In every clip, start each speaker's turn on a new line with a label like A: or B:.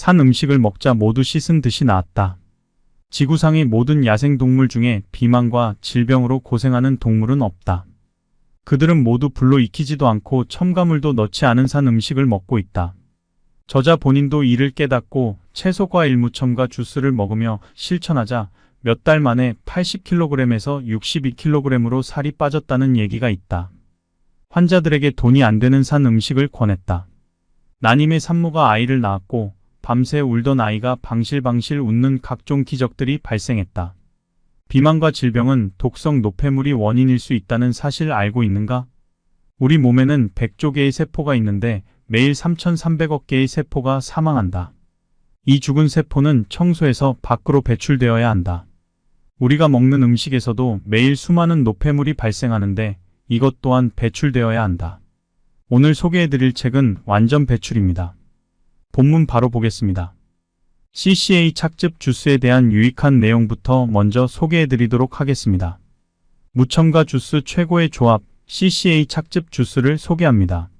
A: 산 음식을 먹자 모두 씻은 듯이 나았다. 지구상의 모든 야생동물 중에 비만과 질병으로 고생하는 동물은 없다. 그들은 모두 불로 익히지도 않고 첨가물도 넣지 않은 산 음식을 먹고 있다. 저자 본인도 이를 깨닫고 채소 과일 무첨가 주스를 먹으며 실천하자 몇 달 만에 80kg에서 62kg으로 살이 빠졌다는 얘기가 있다. 환자들에게 돈이 안 되는 산 음식을 권했다. 난임의 산모가 아이를 낳았고 밤새 울던 아이가 방실방실 웃는 각종 기적들이 발생했다. 비만과 질병은 독성 노폐물이 원인일 수 있다는 사실 알고 있는가? 우리 몸에는 100조 개의 세포가 있는데 매일 3,300억 개의 세포가 사망한다. 이 죽은 세포는 청소해서 밖으로 배출되어야 한다. 우리가 먹는 음식에서도 매일 수많은 노폐물이 발생하는데 이것 또한 배출되어야 한다. 오늘 소개해드릴 책은 완전 배출입니다. 본문 바로 보겠습니다. CCA 착즙 주스에 대한 유익한 내용부터 먼저 소개해드리도록 하겠습니다. 무첨가 주스 최고의 조합 CCA 착즙 주스를 소개합니다.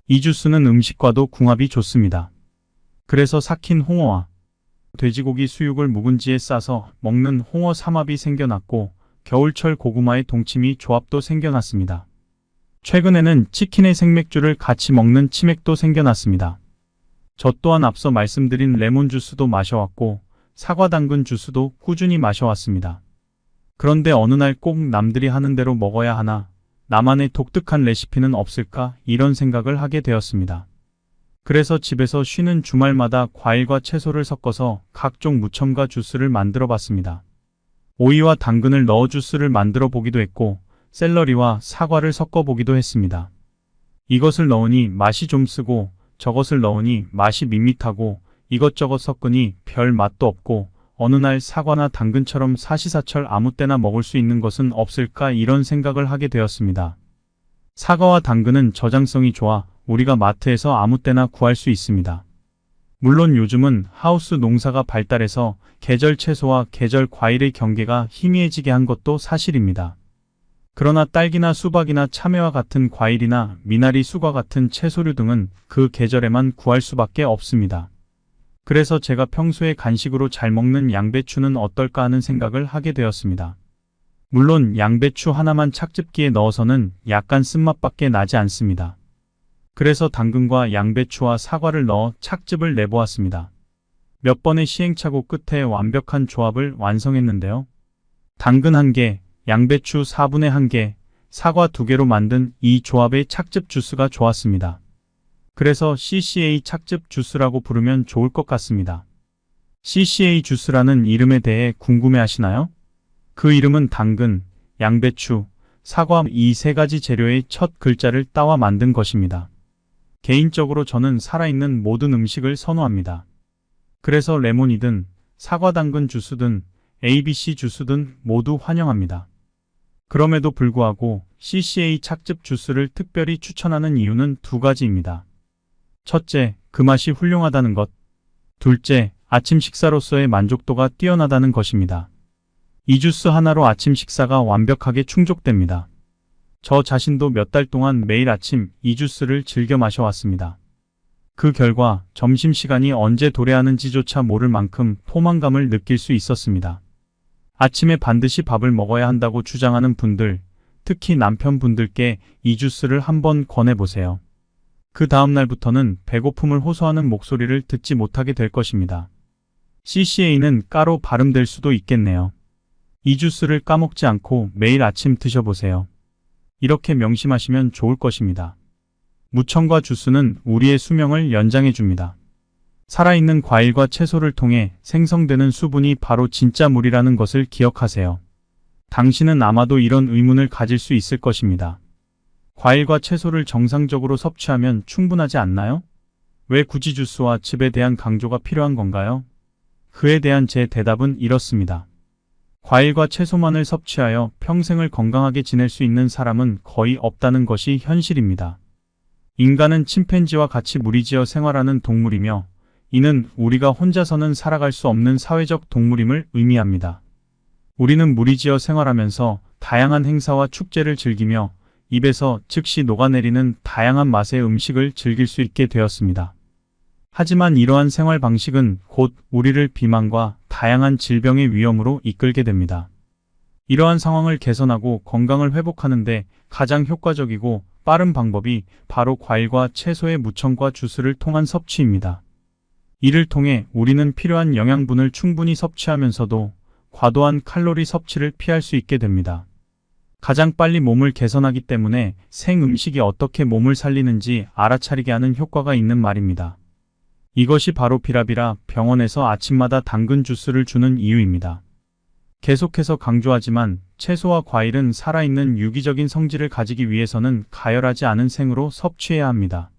A: 이 주스는 음식과도 궁합이 좋습니다. 그래서 삭힌 홍어와 돼지고기 수육을 묵은지에 싸서 먹는 홍어 삼합이 생겨났고 겨울철 고구마의 동치미 조합도 생겨났습니다. 최근에는 치킨의 생맥주를 같이 먹는 치맥도 생겨났습니다. 저 또한 앞서 말씀드린 레몬 주스도 마셔왔고 사과 당근 주스도 꾸준히 마셔왔습니다. 그런데 어느 날 꼭 남들이 하는 대로 먹어야 하나, 나만의 독특한 레시피는 없을까 이런 생각을 하게 되었습니다. 그래서 집에서 쉬는 주말마다 과일과 채소를 섞어서 각종 무첨가 주스를 만들어 봤습니다. 오이와 당근을 넣어 주스를 만들어 보기도 했고 샐러리와 사과를 섞어 보기도 했습니다. 이것을 넣으니 맛이 좀 쓰고 저것을 넣으니 맛이 밋밋하고 이것저것 섞으니 별 맛도 없고 어느 날 사과나 당근처럼 사시사철 아무 때나 먹을 수 있는 것은 없을까 이런 생각을 하게 되었습니다. 사과와 당근은 저장성이 좋아 우리가 마트에서 아무 때나 구할 수 있습니다. 물론 요즘은 하우스 농사가 발달해서 계절 채소와 계절 과일의 경계가 희미해지게 한 것도 사실입니다. 그러나 딸기나 수박이나 참외와 같은 과일이나 미나리, 수과 같은 채소류 등은 그 계절에만 구할 수밖에 없습니다. 그래서 제가 평소에 간식으로 잘 먹는 양배추는 어떨까 하는 생각을 하게 되었습니다. 물론 양배추 하나만 착즙기에 넣어서는 약간 쓴맛밖에 나지 않습니다. 그래서 당근과 양배추와 사과를 넣어 착즙을 내보았습니다. 몇 번의 시행착오 끝에 완벽한 조합을 완성했는데요. 당근 1개, 양배추 4분의 1개, 사과 2개로 만든 이 조합의 착즙 주스가 좋았습니다. 그래서 CCA 착즙 주스라고 부르면 좋을 것 같습니다. CCA 주스라는 이름에 대해 궁금해하시나요? 그 이름은 당근, 양배추, 사과 이 세 가지 재료의 첫 글자를 따와 만든 것입니다. 개인적으로 저는 살아있는 모든 음식을 선호합니다. 그래서 레몬이든 사과 당근 주스든 ABC 주스든 모두 환영합니다. 그럼에도 불구하고 CCA 착즙 주스를 특별히 추천하는 이유는 두 가지입니다. 첫째, 그 맛이 훌륭하다는 것. 둘째, 아침 식사로서의 만족도가 뛰어나다는 것입니다. 이 주스 하나로 아침 식사가 완벽하게 충족됩니다. 저 자신도 몇 달 동안 매일 아침 이 주스를 즐겨 마셔왔습니다. 그 결과 점심시간이 언제 도래하는지조차 모를 만큼 포만감을 느낄 수 있었습니다. 아침에 반드시 밥을 먹어야 한다고 주장하는 분들, 특히 남편분들께 이 주스를 한번 권해보세요. 그 다음날부터는 배고픔을 호소하는 목소리를 듣지 못하게 될 것입니다. CCA는 까로 발음될 수도 있겠네요. 이 주스를 까먹지 않고 매일 아침 드셔보세요. 이렇게 명심하시면 좋을 것입니다. 무첨가 주스는 우리의 수명을 연장해줍니다. 살아있는 과일과 채소를 통해 생성되는 수분이 바로 진짜 물이라는 것을 기억하세요. 당신은 아마도 이런 의문을 가질 수 있을 것입니다. 과일과 채소를 정상적으로 섭취하면 충분하지 않나요? 왜 굳이 주스와 즙에 대한 강조가 필요한 건가요? 그에 대한 제 대답은 이렇습니다. 과일과 채소만을 섭취하여 평생을 건강하게 지낼 수 있는 사람은 거의 없다는 것이 현실입니다. 인간은 침팬지와 같이 무리지어 생활하는 동물이며 이는 우리가 혼자서는 살아갈 수 없는 사회적 동물임을 의미합니다. 우리는 무리지어 생활하면서 다양한 행사와 축제를 즐기며 입에서 즉시 녹아내리는 다양한 맛의 음식을 즐길 수 있게 되었습니다. 하지만 이러한 생활 방식은 곧 우리를 비만과 다양한 질병의 위험으로 이끌게 됩니다. 이러한 상황을 개선하고 건강을 회복하는데 가장 효과적이고 빠른 방법이 바로 과일과 채소의 무첨가 주스를 통한 섭취입니다. 이를 통해 우리는 필요한 영양분을 충분히 섭취하면서도 과도한 칼로리 섭취를 피할 수 있게 됩니다. 가장 빨리 몸을 개선하기 때문에 생음식이 어떻게 몸을 살리는지 알아차리게 하는 효과가 있는 말입니다. 이것이 바로 비라비라 병원에서 아침마다 당근 주스를 주는 이유입니다. 계속해서 강조하지만 채소와 과일은 살아있는 유기적인 성질을 가지기 위해서는 가열하지 않은 생으로 섭취해야 합니다.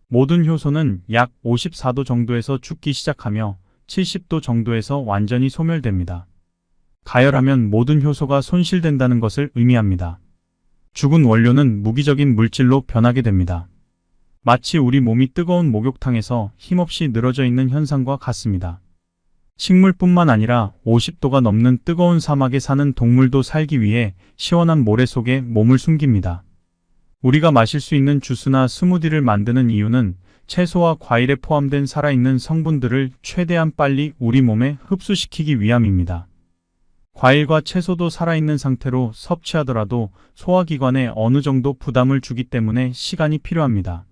A: 모든 효소는 약 54도 정도에서 죽기 시작하며 70도 정도에서 완전히 소멸됩니다. 가열하면 모든 효소가 손실된다는 것을 의미합니다. 죽은 원료는 무기적인 물질로 변하게 됩니다. 마치 우리 몸이 뜨거운 목욕탕에서 힘없이 늘어져 있는 현상과 같습니다. 식물뿐만 아니라 50도가 넘는 뜨거운 사막에 사는 동물도 살기 위해 시원한 모래 속에 몸을 숨깁니다. 우리가 마실 수 있는 주스나 스무디를 만드는 이유는 채소와 과일에 포함된 살아있는 성분들을 최대한 빨리 우리 몸에 흡수시키기 위함입니다. 과일과 채소도 살아있는 상태로 섭취하더라도 소화기관에 어느 정도 부담을 주기 때문에 시간이 필요합니다.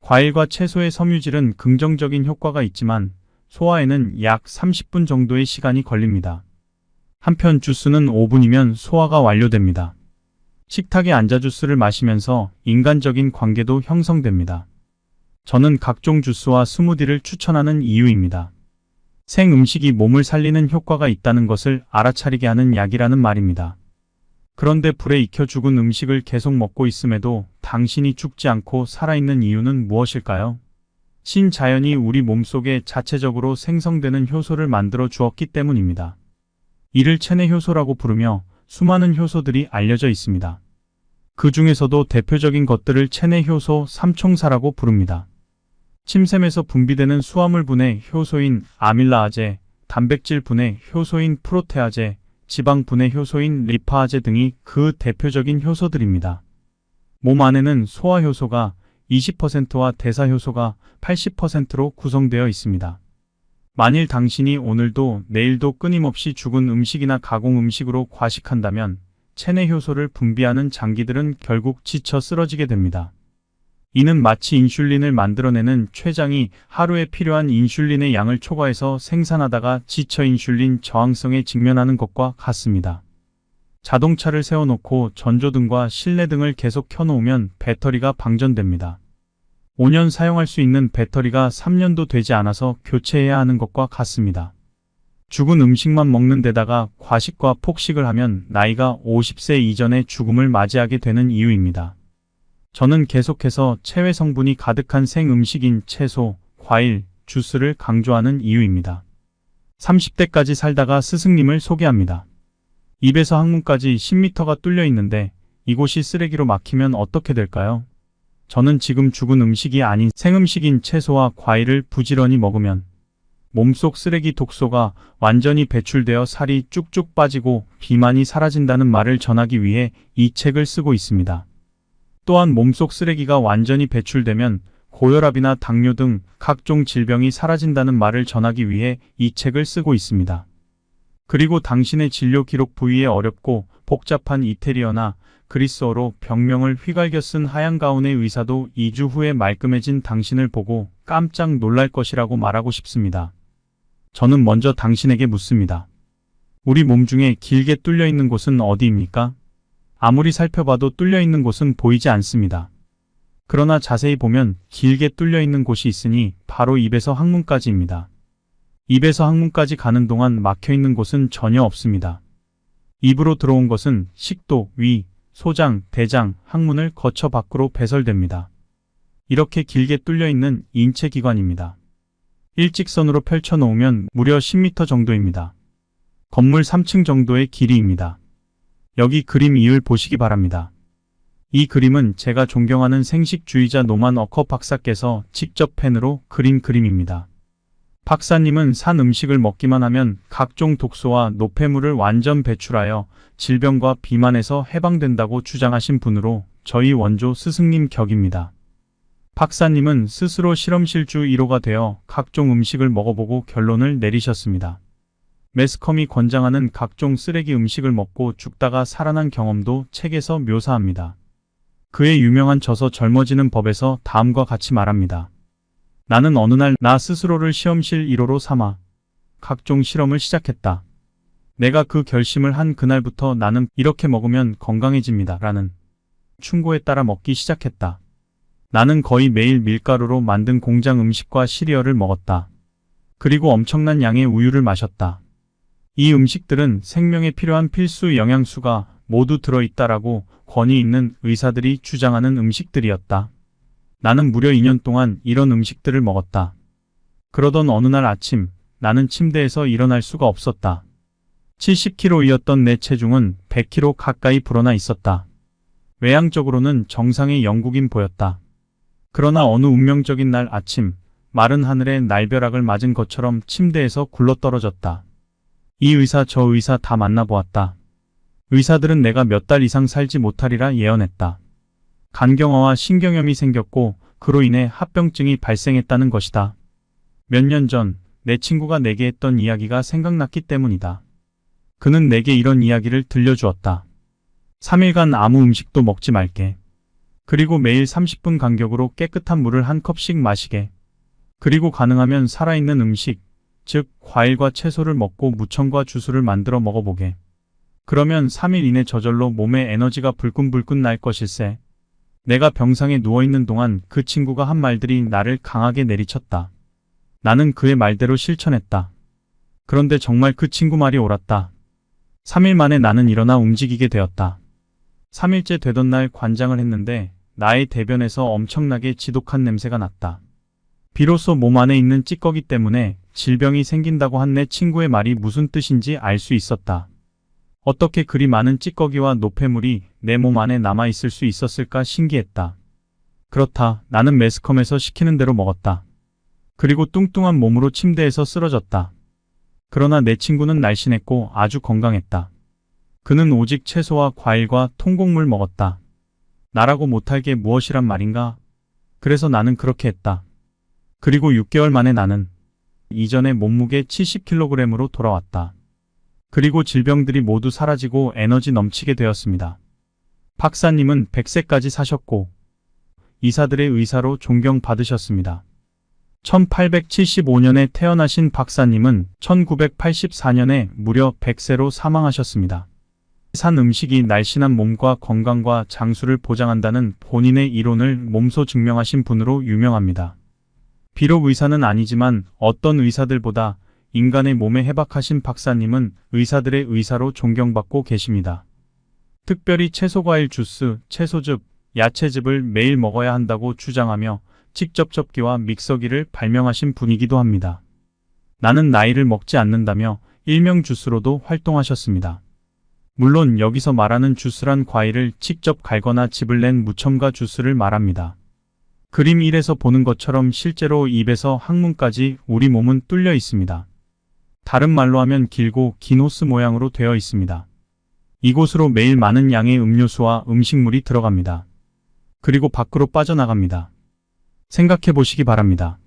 A: 과일과 채소의 섬유질은 긍정적인 효과가 있지만 소화에는 약 30분 정도의 시간이 걸립니다. 한편 주스는 5분이면 소화가 완료됩니다. 식탁에 앉아 주스를 마시면서 인간적인 관계도 형성됩니다. 저는 각종 주스와 스무디를 추천하는 이유입니다. 생음식이 몸을 살리는 효과가 있다는 것을 알아차리게 하는 약이라는 말입니다. 그런데 불에 익혀 죽은 음식을 계속 먹고 있음에도 당신이 죽지 않고 살아있는 이유는 무엇일까요? 신자연이 우리 몸속에 자체적으로 생성되는 효소를 만들어 주었기 때문입니다. 이를 체내 효소라고 부르며 수많은 효소들이 알려져 있습니다. 그 중에서도 대표적인 것들을 체내 효소 3총사라고 부릅니다. 침샘에서 분비되는 수화물분해 효소인 아밀라아제, 단백질 분해 효소인 프로테아제, 지방 분해 효소인 리파아제 등이 그 대표적인 효소들입니다. 몸 안에는 소화효소가 20%와 대사효소가 80%로 구성되어 있습니다. 만일 당신이 오늘도 내일도 끊임없이 죽은 음식이나 가공 음식으로 과식한다면 체내 효소를 분비하는 장기들은 결국 지쳐 쓰러지게 됩니다. 이는 마치 인슐린을 만들어내는 췌장이 하루에 필요한 인슐린의 양을 초과해서 생산하다가 지쳐 인슐린 저항성에 직면하는 것과 같습니다. 자동차를 세워놓고 전조등과 실내등을 계속 켜놓으면 배터리가 방전됩니다. 5년 사용할 수 있는 배터리가 3년도 되지 않아서 교체해야 하는 것과 같습니다. 죽은 음식만 먹는 데다가 과식과 폭식을 하면 나이가 50세 이전에 죽음을 맞이하게 되는 이유입니다. 저는 계속해서 체외 성분이 가득한 생음식인 채소, 과일, 주스를 강조하는 이유입니다. 30대까지 살다가 스승님을 소개합니다. 입에서 항문까지 10m가 뚫려 있는데 이곳이 쓰레기로 막히면 어떻게 될까요? 저는 지금 죽은 음식이 아닌 생음식인 채소와 과일을 부지런히 먹으면 몸속 쓰레기 독소가 완전히 배출되어 살이 쭉쭉 빠지고 비만이 사라진다는 말을 전하기 위해 이 책을 쓰고 있습니다. 또한 몸속 쓰레기가 완전히 배출되면 고혈압이나 당뇨 등 각종 질병이 사라진다는 말을 전하기 위해 이 책을 쓰고 있습니다. 그리고 당신의 진료 기록 부위에 어렵고 복잡한 이태리어나 그리스어로 병명을 휘갈겨 쓴 하얀 가운의 의사도 2주 후에 말끔해진 당신을 보고 깜짝 놀랄 것이라고 말하고 싶습니다. 저는 먼저 당신에게 묻습니다. 우리 몸 중에 길게 뚫려 있는 곳은 어디입니까? 아무리 살펴봐도 뚫려 있는 곳은 보이지 않습니다. 그러나 자세히 보면 길게 뚫려 있는 곳이 있으니 바로 입에서 항문까지입니다. 입에서 항문까지 가는 동안 막혀 있는 곳은 전혀 없습니다. 입으로 들어온 것은 식도, 위, 소장, 대장, 항문을 거쳐 밖으로 배설됩니다. 이렇게 길게 뚫려 있는 인체기관입니다. 일직선으로 펼쳐 놓으면 무려 10m 정도입니다. 건물 3층 정도의 길이입니다. 여기 그림 2을 보시기 바랍니다. 이 그림은 제가 존경하는 생식주의자 노만 어커 박사께서 직접 펜으로 그린 그림입니다. 박사님은 산 음식을 먹기만 하면 각종 독소와 노폐물을 완전 배출하여 질병과 비만에서 해방된다고 주장하신 분으로 저희 원조 스승님 격입니다. 박사님은 스스로 실험실주 1호가 되어 각종 음식을 먹어보고 결론을 내리셨습니다. 매스컴이 권장하는 각종 쓰레기 음식을 먹고 죽다가 살아난 경험도 책에서 묘사합니다. 그의 유명한 저서 젊어지는 법에서 다음과 같이 말합니다. 나는 어느 날 나 스스로를 실험실 1호로 삼아 각종 실험을 시작했다. 내가 그 결심을 한 그날부터 나는 이렇게 먹으면 건강해집니다. 라는 충고에 따라 먹기 시작했다. 나는 거의 매일 밀가루로 만든 공장 음식과 시리얼을 먹었다. 그리고 엄청난 양의 우유를 마셨다. 이 음식들은 생명에 필요한 필수 영양소가 모두 들어있다라고 권위 있는 의사들이 주장하는 음식들이었다. 나는 무려 2년 동안 이런 음식들을 먹었다. 그러던 어느 날 아침, 나는 침대에서 일어날 수가 없었다. 70kg이었던 내 체중은 100kg 가까이 불어나 있었다. 외향적으로는 정상의 영국인 보였다. 그러나 어느 운명적인 날 아침, 마른 하늘에 날벼락을 맞은 것처럼 침대에서 굴러떨어졌다. 이 의사 저 의사 다 만나보았다. 의사들은 내가 몇 달 이상 살지 못하리라 예언했다. 간경화와 신경염이 생겼고 그로 인해 합병증이 발생했다는 것이다. 몇 년 전 내 친구가 내게 했던 이야기가 생각났기 때문이다. 그는 내게 이런 이야기를 들려주었다. 3일간 아무 음식도 먹지 말게. 그리고 매일 30분 간격으로 깨끗한 물을 한 컵씩 마시게. 그리고 가능하면 살아있는 음식, 즉 과일과 채소를 먹고 무청과 주스를 만들어 먹어보게. 그러면 3일 이내 저절로 몸에 에너지가 불끈불끈 날 것일세. 내가 병상에 누워있는 동안 그 친구가 한 말들이 나를 강하게 내리쳤다. 나는 그의 말대로 실천했다. 그런데 정말 그 친구 말이 옳았다. 3일 만에 나는 일어나 움직이게 되었다. 3일째 되던 날 관장을 했는데 나의 대변에서 엄청나게 지독한 냄새가 났다. 비로소 몸 안에 있는 찌꺼기 때문에 질병이 생긴다고 한 내 친구의 말이 무슨 뜻인지 알 수 있었다. 어떻게 그리 많은 찌꺼기와 노폐물이 내 몸 안에 남아있을 수 있었을까 신기했다. 그렇다. 나는 매스컴에서 시키는 대로 먹었다. 그리고 뚱뚱한 몸으로 침대에서 쓰러졌다. 그러나 내 친구는 날씬했고 아주 건강했다. 그는 오직 채소와 과일과 통곡물 먹었다. 나라고 못할 게 무엇이란 말인가? 그래서 나는 그렇게 했다. 그리고 6개월 만에 나는 이전의 몸무게 70kg으로 돌아왔다. 그리고 질병들이 모두 사라지고 에너지 넘치게 되었습니다. 박사님은 100세까지 사셨고 의사들의 의사로 존경받으셨습니다. 1875년에 태어나신 박사님은 1984년에 무려 100세로 사망하셨습니다. 산 음식이 날씬한 몸과 건강과 장수를 보장한다는 본인의 이론을 몸소 증명하신 분으로 유명합니다. 비록 의사는 아니지만 어떤 의사들보다 인간의 몸에 해박하신 박사님은 의사들의 의사로 존경받고 계십니다. 특별히 채소과일 주스, 채소즙, 야채즙을 매일 먹어야 한다고 주장하며 직접 접기와 믹서기를 발명하신 분이기도 합니다. 나는 나이를 먹지 않는다며 일명 주스로도 활동하셨습니다. 물론 여기서 말하는 주스란 과일을 직접 갈거나 즙을 낸 무첨가 주스를 말합니다. 그림 1에서 보는 것처럼 실제로 입에서 항문까지 우리 몸은 뚫려 있습니다. 다른 말로 하면 길고 긴 호스 모양으로 되어 있습니다. 이곳으로 매일 많은 양의 음료수와 음식물이 들어갑니다. 그리고 밖으로 빠져나갑니다. 생각해 보시기 바랍니다.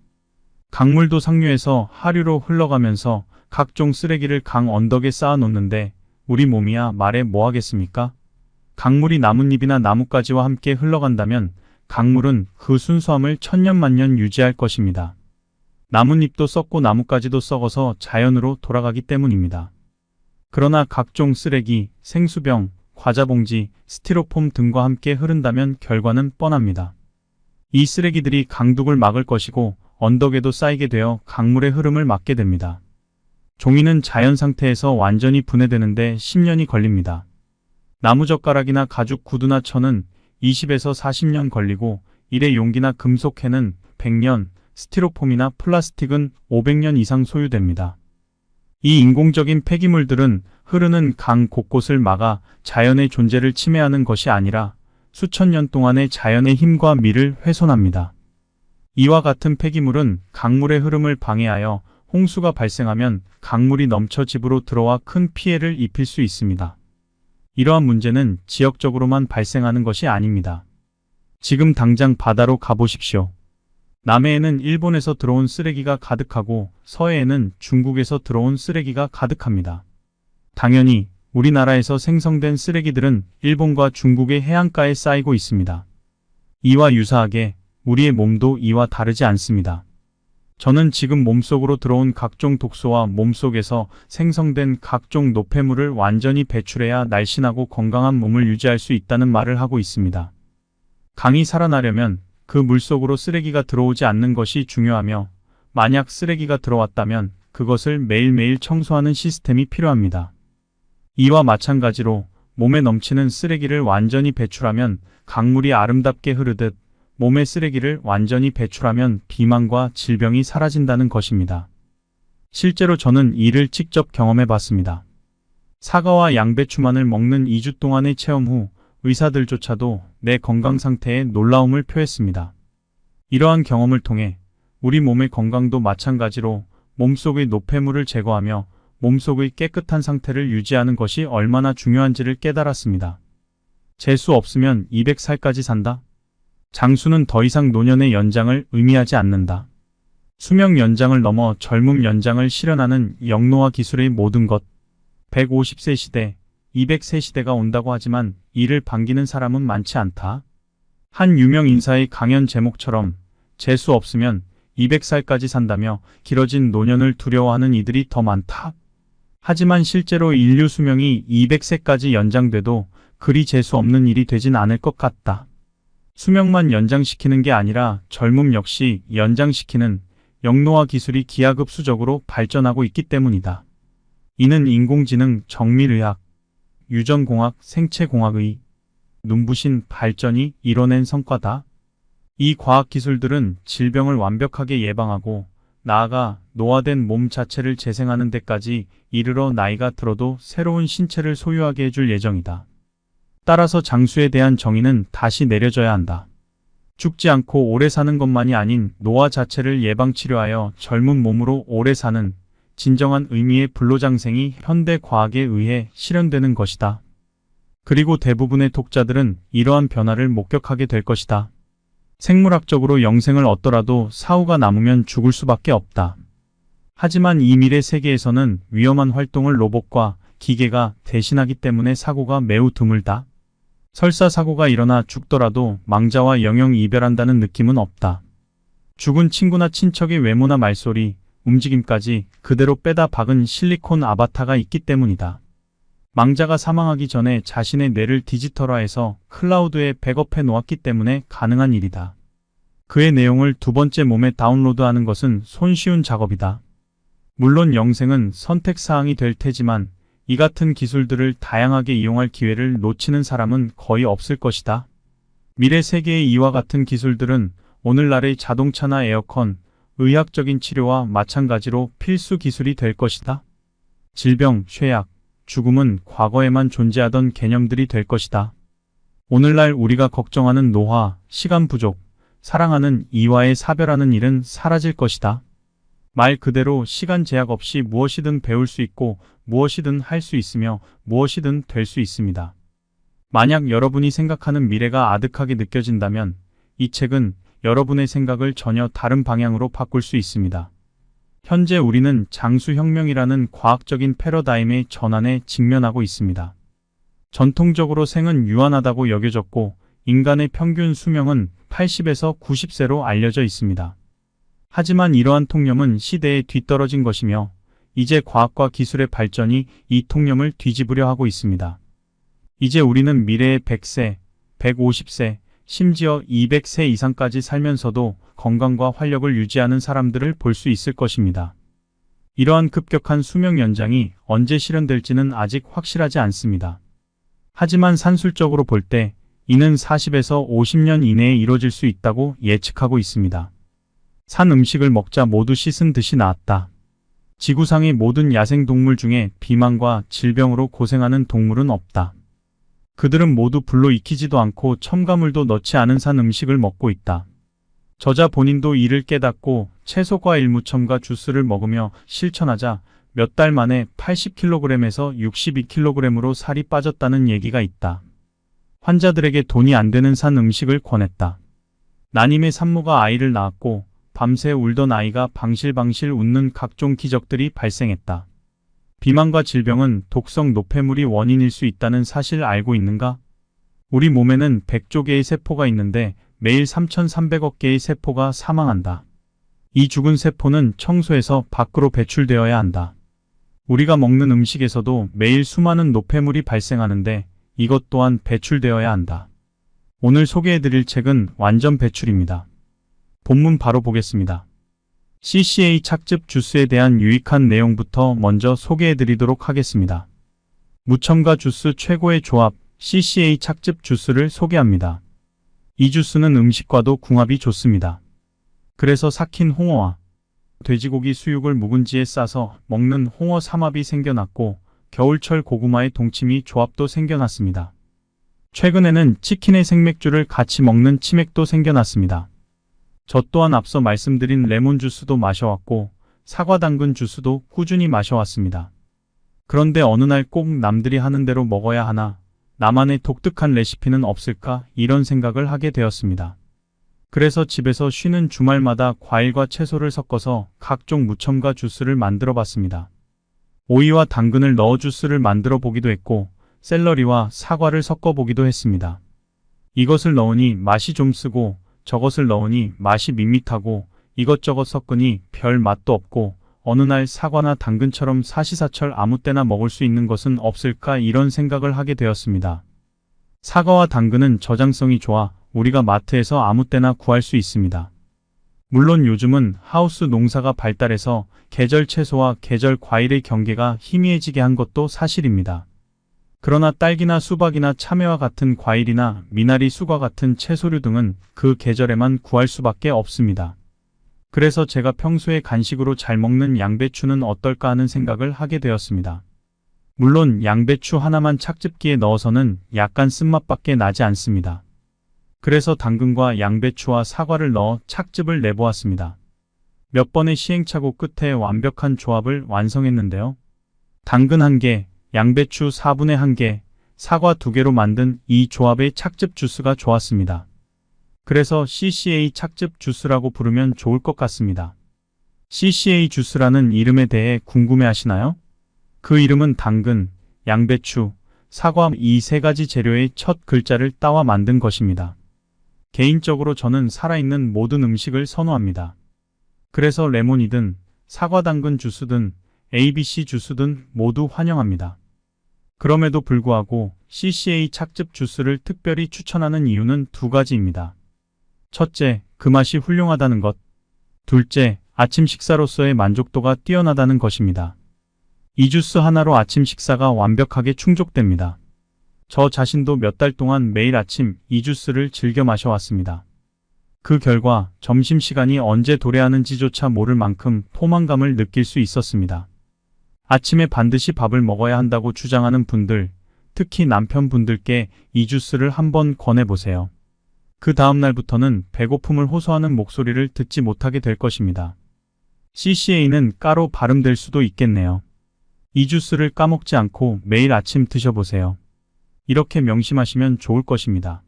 A: 강물도 상류에서 하류로 흘러가면서 각종 쓰레기를 강 언덕에 쌓아 놓는데 우리 몸이야 말해 뭐 하겠습니까? 강물이 나뭇잎이나 나뭇가지와 함께 흘러간다면 강물은 그 순수함을 천년만년 유지할 것입니다. 나뭇잎도 썩고 나뭇가지도 썩어서 자연으로 돌아가기 때문입니다. 그러나 각종 쓰레기, 생수병, 과자봉지, 스티로폼 등과 함께 흐른다면 결과는 뻔합니다. 이 쓰레기들이 강둑을 막을 것이고 언덕에도 쌓이게 되어 강물의 흐름을 막게 됩니다. 종이는 자연 상태에서 완전히 분해되는데 10년이 걸립니다. 나무젓가락이나 가죽 구두나 천은 20에서 40년 걸리고 일회 용기나 금속캔은 100년, 스티로폼이나 플라스틱은 500년 이상 소요됩니다. 이 인공적인 폐기물들은 흐르는 강 곳곳을 막아 자연의 존재를 침해하는 것이 아니라 수천 년 동안의 자연의 힘과 미를 훼손합니다. 이와 같은 폐기물은 강물의 흐름을 방해하여 홍수가 발생하면 강물이 넘쳐 집으로 들어와 큰 피해를 입힐 수 있습니다. 이러한 문제는 지역적으로만 발생하는 것이 아닙니다. 지금 당장 바다로 가보십시오. 남해에는 일본에서 들어온 쓰레기가 가득하고 서해에는 중국에서 들어온 쓰레기가 가득합니다. 당연히 우리나라에서 생성된 쓰레기들은 일본과 중국의 해안가에 쌓이고 있습니다. 이와 유사하게 우리의 몸도 이와 다르지 않습니다. 저는 지금 몸속으로 들어온 각종 독소와 몸속에서 생성된 각종 노폐물을 완전히 배출해야 날씬하고 건강한 몸을 유지할 수 있다는 말을 하고 있습니다. 강이 살아나려면 그 물속으로 쓰레기가 들어오지 않는 것이 중요하며, 만약 쓰레기가 들어왔다면 그것을 매일매일 청소하는 시스템이 필요합니다. 이와 마찬가지로 몸에 넘치는 쓰레기를 완전히 배출하면 강물이 아름답게 흐르듯 몸의 쓰레기를 완전히 배출하면 비만과 질병이 사라진다는 것입니다. 실제로 저는 이를 직접 경험해 봤습니다. 사과와 양배추만을 먹는 2주 동안의 체험 후 의사들조차도 내 건강 상태에 놀라움을 표했습니다. 이러한 경험을 통해 우리 몸의 건강도 마찬가지로 몸속의 노폐물을 제거하며 몸속의 깨끗한 상태를 유지하는 것이 얼마나 중요한지를 깨달았습니다. 재수 없으면 200살까지 산다. 장수는 더 이상 노년의 연장을 의미하지 않는다. 수명 연장을 넘어 젊음 연장을 실현하는 영노화 기술의 모든 것. 150세 시대, 200세 시대가 온다고 하지만 이를 반기는 사람은 많지 않다. 한 유명 인사의 강연 제목처럼 재수 없으면 200살까지 산다며 길어진 노년을 두려워하는 이들이 더 많다. 하지만 실제로 인류 수명이 200세까지 연장돼도 그리 재수 없는 일이 되진 않을 것 같다. 수명만 연장시키는 게 아니라 젊음 역시 연장시키는 영노화 기술이 기하급수적으로 발전하고 있기 때문이다. 이는 인공지능, 정밀의학, 유전공학, 생체공학의 눈부신 발전이 이뤄낸 성과다. 이 과학기술들은 질병을 완벽하게 예방하고 나아가 노화된 몸 자체를 재생하는 데까지 이르러 나이가 들어도 새로운 신체를 소유하게 해줄 예정이다. 따라서 장수에 대한 정의는 다시 내려져야 한다. 죽지 않고 오래 사는 것만이 아닌 노화 자체를 예방치료하여 젊은 몸으로 오래 사는 진정한 의미의 불로장생이 현대 과학에 의해 실현되는 것이다. 그리고 대부분의 독자들은 이러한 변화를 목격하게 될 것이다. 생물학적으로 영생을 얻더라도 사후가 남으면 죽을 수밖에 없다. 하지만 이 미래 세계에서는 위험한 활동을 로봇과 기계가 대신하기 때문에 사고가 매우 드물다. 설사 사고가 일어나 죽더라도 망자와 영영 이별한다는 느낌은 없다. 죽은 친구나 친척의 외모나 말소리, 움직임까지 그대로 빼다 박은 실리콘 아바타가 있기 때문이다. 망자가 사망하기 전에 자신의 뇌를 디지털화해서 클라우드에 백업해 놓았기 때문에 가능한 일이다. 그의 내용을 두 번째 몸에 다운로드하는 것은 손쉬운 작업이다. 물론 영생은 선택사항이 될 테지만 이 같은 기술들을 다양하게 이용할 기회를 놓치는 사람은 거의 없을 것이다. 미래 세계의 이와 같은 기술들은 오늘날의 자동차나 에어컨, 의학적인 치료와 마찬가지로 필수 기술이 될 것이다. 질병, 쇠약, 죽음은 과거에만 존재하던 개념들이 될 것이다. 오늘날 우리가 걱정하는 노화, 시간 부족, 사랑하는 이와의 사별하는 일은 사라질 것이다. 말 그대로 시간 제약 없이 무엇이든 배울 수 있고 무엇이든 할 수 있으며 무엇이든 될 수 있습니다. 만약 여러분이 생각하는 미래가 아득하게 느껴진다면 이 책은 여러분의 생각을 전혀 다른 방향으로 바꿀 수 있습니다. 현재 우리는 장수혁명이라는 과학적인 패러다임의 전환에 직면하고 있습니다. 전통적으로 생은 유한하다고 여겨졌고 인간의 평균 수명은 80에서 90세로 알려져 있습니다. 하지만 이러한 통념은 시대에 뒤떨어진 것이며 이제 과학과 기술의 발전이 이 통념을 뒤집으려 하고 있습니다. 이제 우리는 미래의 100세, 150세, 심지어 200세 이상까지 살면서도 건강과 활력을 유지하는 사람들을 볼 수 있을 것입니다. 이러한 급격한 수명 연장이 언제 실현될지는 아직 확실하지 않습니다. 하지만 산술적으로 볼 때 이는 40에서 50년 이내에 이뤄질 수 있다고 예측하고 있습니다. 산 음식을 먹자 모두 씻은 듯이 나았다. 지구상의 모든 야생동물 중에 비만과 질병으로 고생하는 동물은 없다. 그들은 모두 불로 익히지도 않고 첨가물도 넣지 않은 산 음식을 먹고 있다. 저자 본인도 이를 깨닫고 채소, 과일, 무첨가 주스를 먹으며 실천하자 몇 달 만에 80kg에서 62kg으로 살이 빠졌다는 얘기가 있다. 환자들에게 돈이 안 되는 산 음식을 권했다. 난임의 산모가 아이를 낳았고 밤새 울던 아이가 방실방실 웃는 각종 기적들이 발생했다. 비만과 질병은 독성 노폐물이 원인일 수 있다는 사실 알고 있는가? 우리 몸에는 100조 개의 세포가 있는데 매일 3,300억 개의 세포가 사망한다. 이 죽은 세포는 청소해서 밖으로 배출되어야 한다. 우리가 먹는 음식에서도 매일 수많은 노폐물이 발생하는데 이것 또한 배출되어야 한다. 오늘 소개해드릴 책은 완전 배출입니다. 본문 바로 보겠습니다. CCA 착즙 주스에 대한 유익한 내용부터 먼저 소개해드리도록 하겠습니다. 무첨가 주스 최고의 조합 CCA 착즙 주스를 소개합니다. 이 주스는 음식과도 궁합이 좋습니다. 그래서 삭힌 홍어와 돼지고기 수육을 묵은지에 싸서 먹는 홍어 삼합이 생겨났고 겨울철 고구마의 동치미 조합도 생겨났습니다. 최근에는 치킨에 생맥주를 같이 먹는 치맥도 생겨났습니다. 저 또한 앞서 말씀드린 레몬 주스도 마셔왔고 사과 당근 주스도 꾸준히 마셔왔습니다. 그런데 어느 날 꼭 남들이 하는 대로 먹어야 하나, 나만의 독특한 레시피는 없을까 이런 생각을 하게 되었습니다. 그래서 집에서 쉬는 주말마다 과일과 채소를 섞어서 각종 무첨가 주스를 만들어 봤습니다. 오이와 당근을 넣어 주스를 만들어 보기도 했고 샐러리와 사과를 섞어 보기도 했습니다. 이것을 넣으니 맛이 좀 쓰고 저것을 넣으니 맛이 밋밋하고 이것저것 섞으니 별 맛도 없고 어느 날 사과나 당근처럼 사시사철 아무 때나 먹을 수 있는 것은 없을까 이런 생각을 하게 되었습니다. 사과와 당근은 저장성이 좋아 우리가 마트에서 아무 때나 구할 수 있습니다. 물론 요즘은 하우스 농사가 발달해서 계절 채소와 계절 과일의 경계가 희미해지게 한 것도 사실입니다. 그러나 딸기나 수박이나 참외와 같은 과일이나 미나리 수과 같은 채소류 등은 그 계절에만 구할 수밖에 없습니다. 그래서 제가 평소에 간식으로 잘 먹는 양배추는 어떨까 하는 생각을 하게 되었습니다. 물론 양배추 하나만 착즙기에 넣어서는 약간 쓴맛밖에 나지 않습니다. 그래서 당근과 양배추와 사과를 넣어 착즙을 내보았습니다. 몇 번의 시행착오 끝에 완벽한 조합을 완성했는데요. 당근 1개, 양배추 4분의 1개, 사과 2개로 만든 이 조합의 착즙 주스가 좋았습니다. 그래서 CCA 착즙 주스라고 부르면 좋을 것 같습니다. CCA 주스라는 이름에 대해 궁금해 하시나요? 그 이름은 당근, 양배추, 사과 이 세 가지 재료의 첫 글자를 따와 만든 것입니다. 개인적으로 저는 살아있는 모든 음식을 선호합니다. 그래서 레몬이든 사과 당근 주스든 ABC 주스든 모두 환영합니다. 그럼에도 불구하고 CCA 착즙 주스를 특별히 추천하는 이유는 2가지입니다. 첫째, 그 맛이 훌륭하다는 것. 둘째, 아침 식사로서의 만족도가 뛰어나다는 것입니다. 이 주스 하나로 아침 식사가 완벽하게 충족됩니다. 저 자신도 몇 달 동안 매일 아침 이 주스를 즐겨 마셔왔습니다. 그 결과 점심시간이 언제 도래하는지조차 모를 만큼 포만감을 느낄 수 있었습니다. 아침에 반드시 밥을 먹어야 한다고 주장하는 분들, 특히 남편분들께 이 주스를 한번 권해보세요. 그 다음날부터는 배고픔을 호소하는 목소리를 듣지 못하게 될 것입니다. CCA는 까로 발음될 수도 있겠네요. 이 주스를 까먹지 않고 매일 아침 드셔보세요. 이렇게 명심하시면 좋을 것입니다.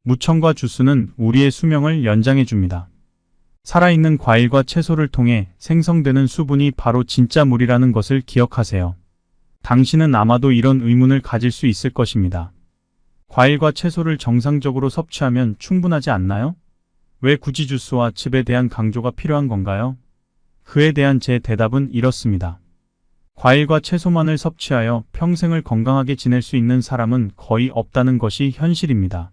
A: 무첨가 주스는 우리의 수명을 연장해 줍니다. 살아있는 과일과 채소를 통해 생성되는 수분이 바로 진짜 물이라는 것을 기억하세요. 당신은 아마도 이런 의문을 가질 수 있을 것입니다. 과일과 채소를 정상적으로 섭취하면 충분하지 않나요? 왜 굳이 주스와 즙에 대한 강조가 필요한 건가요? 그에 대한 제 대답은 이렇습니다. 과일과 채소만을 섭취하여 평생을 건강하게 지낼 수 있는 사람은 거의 없다는 것이 현실입니다.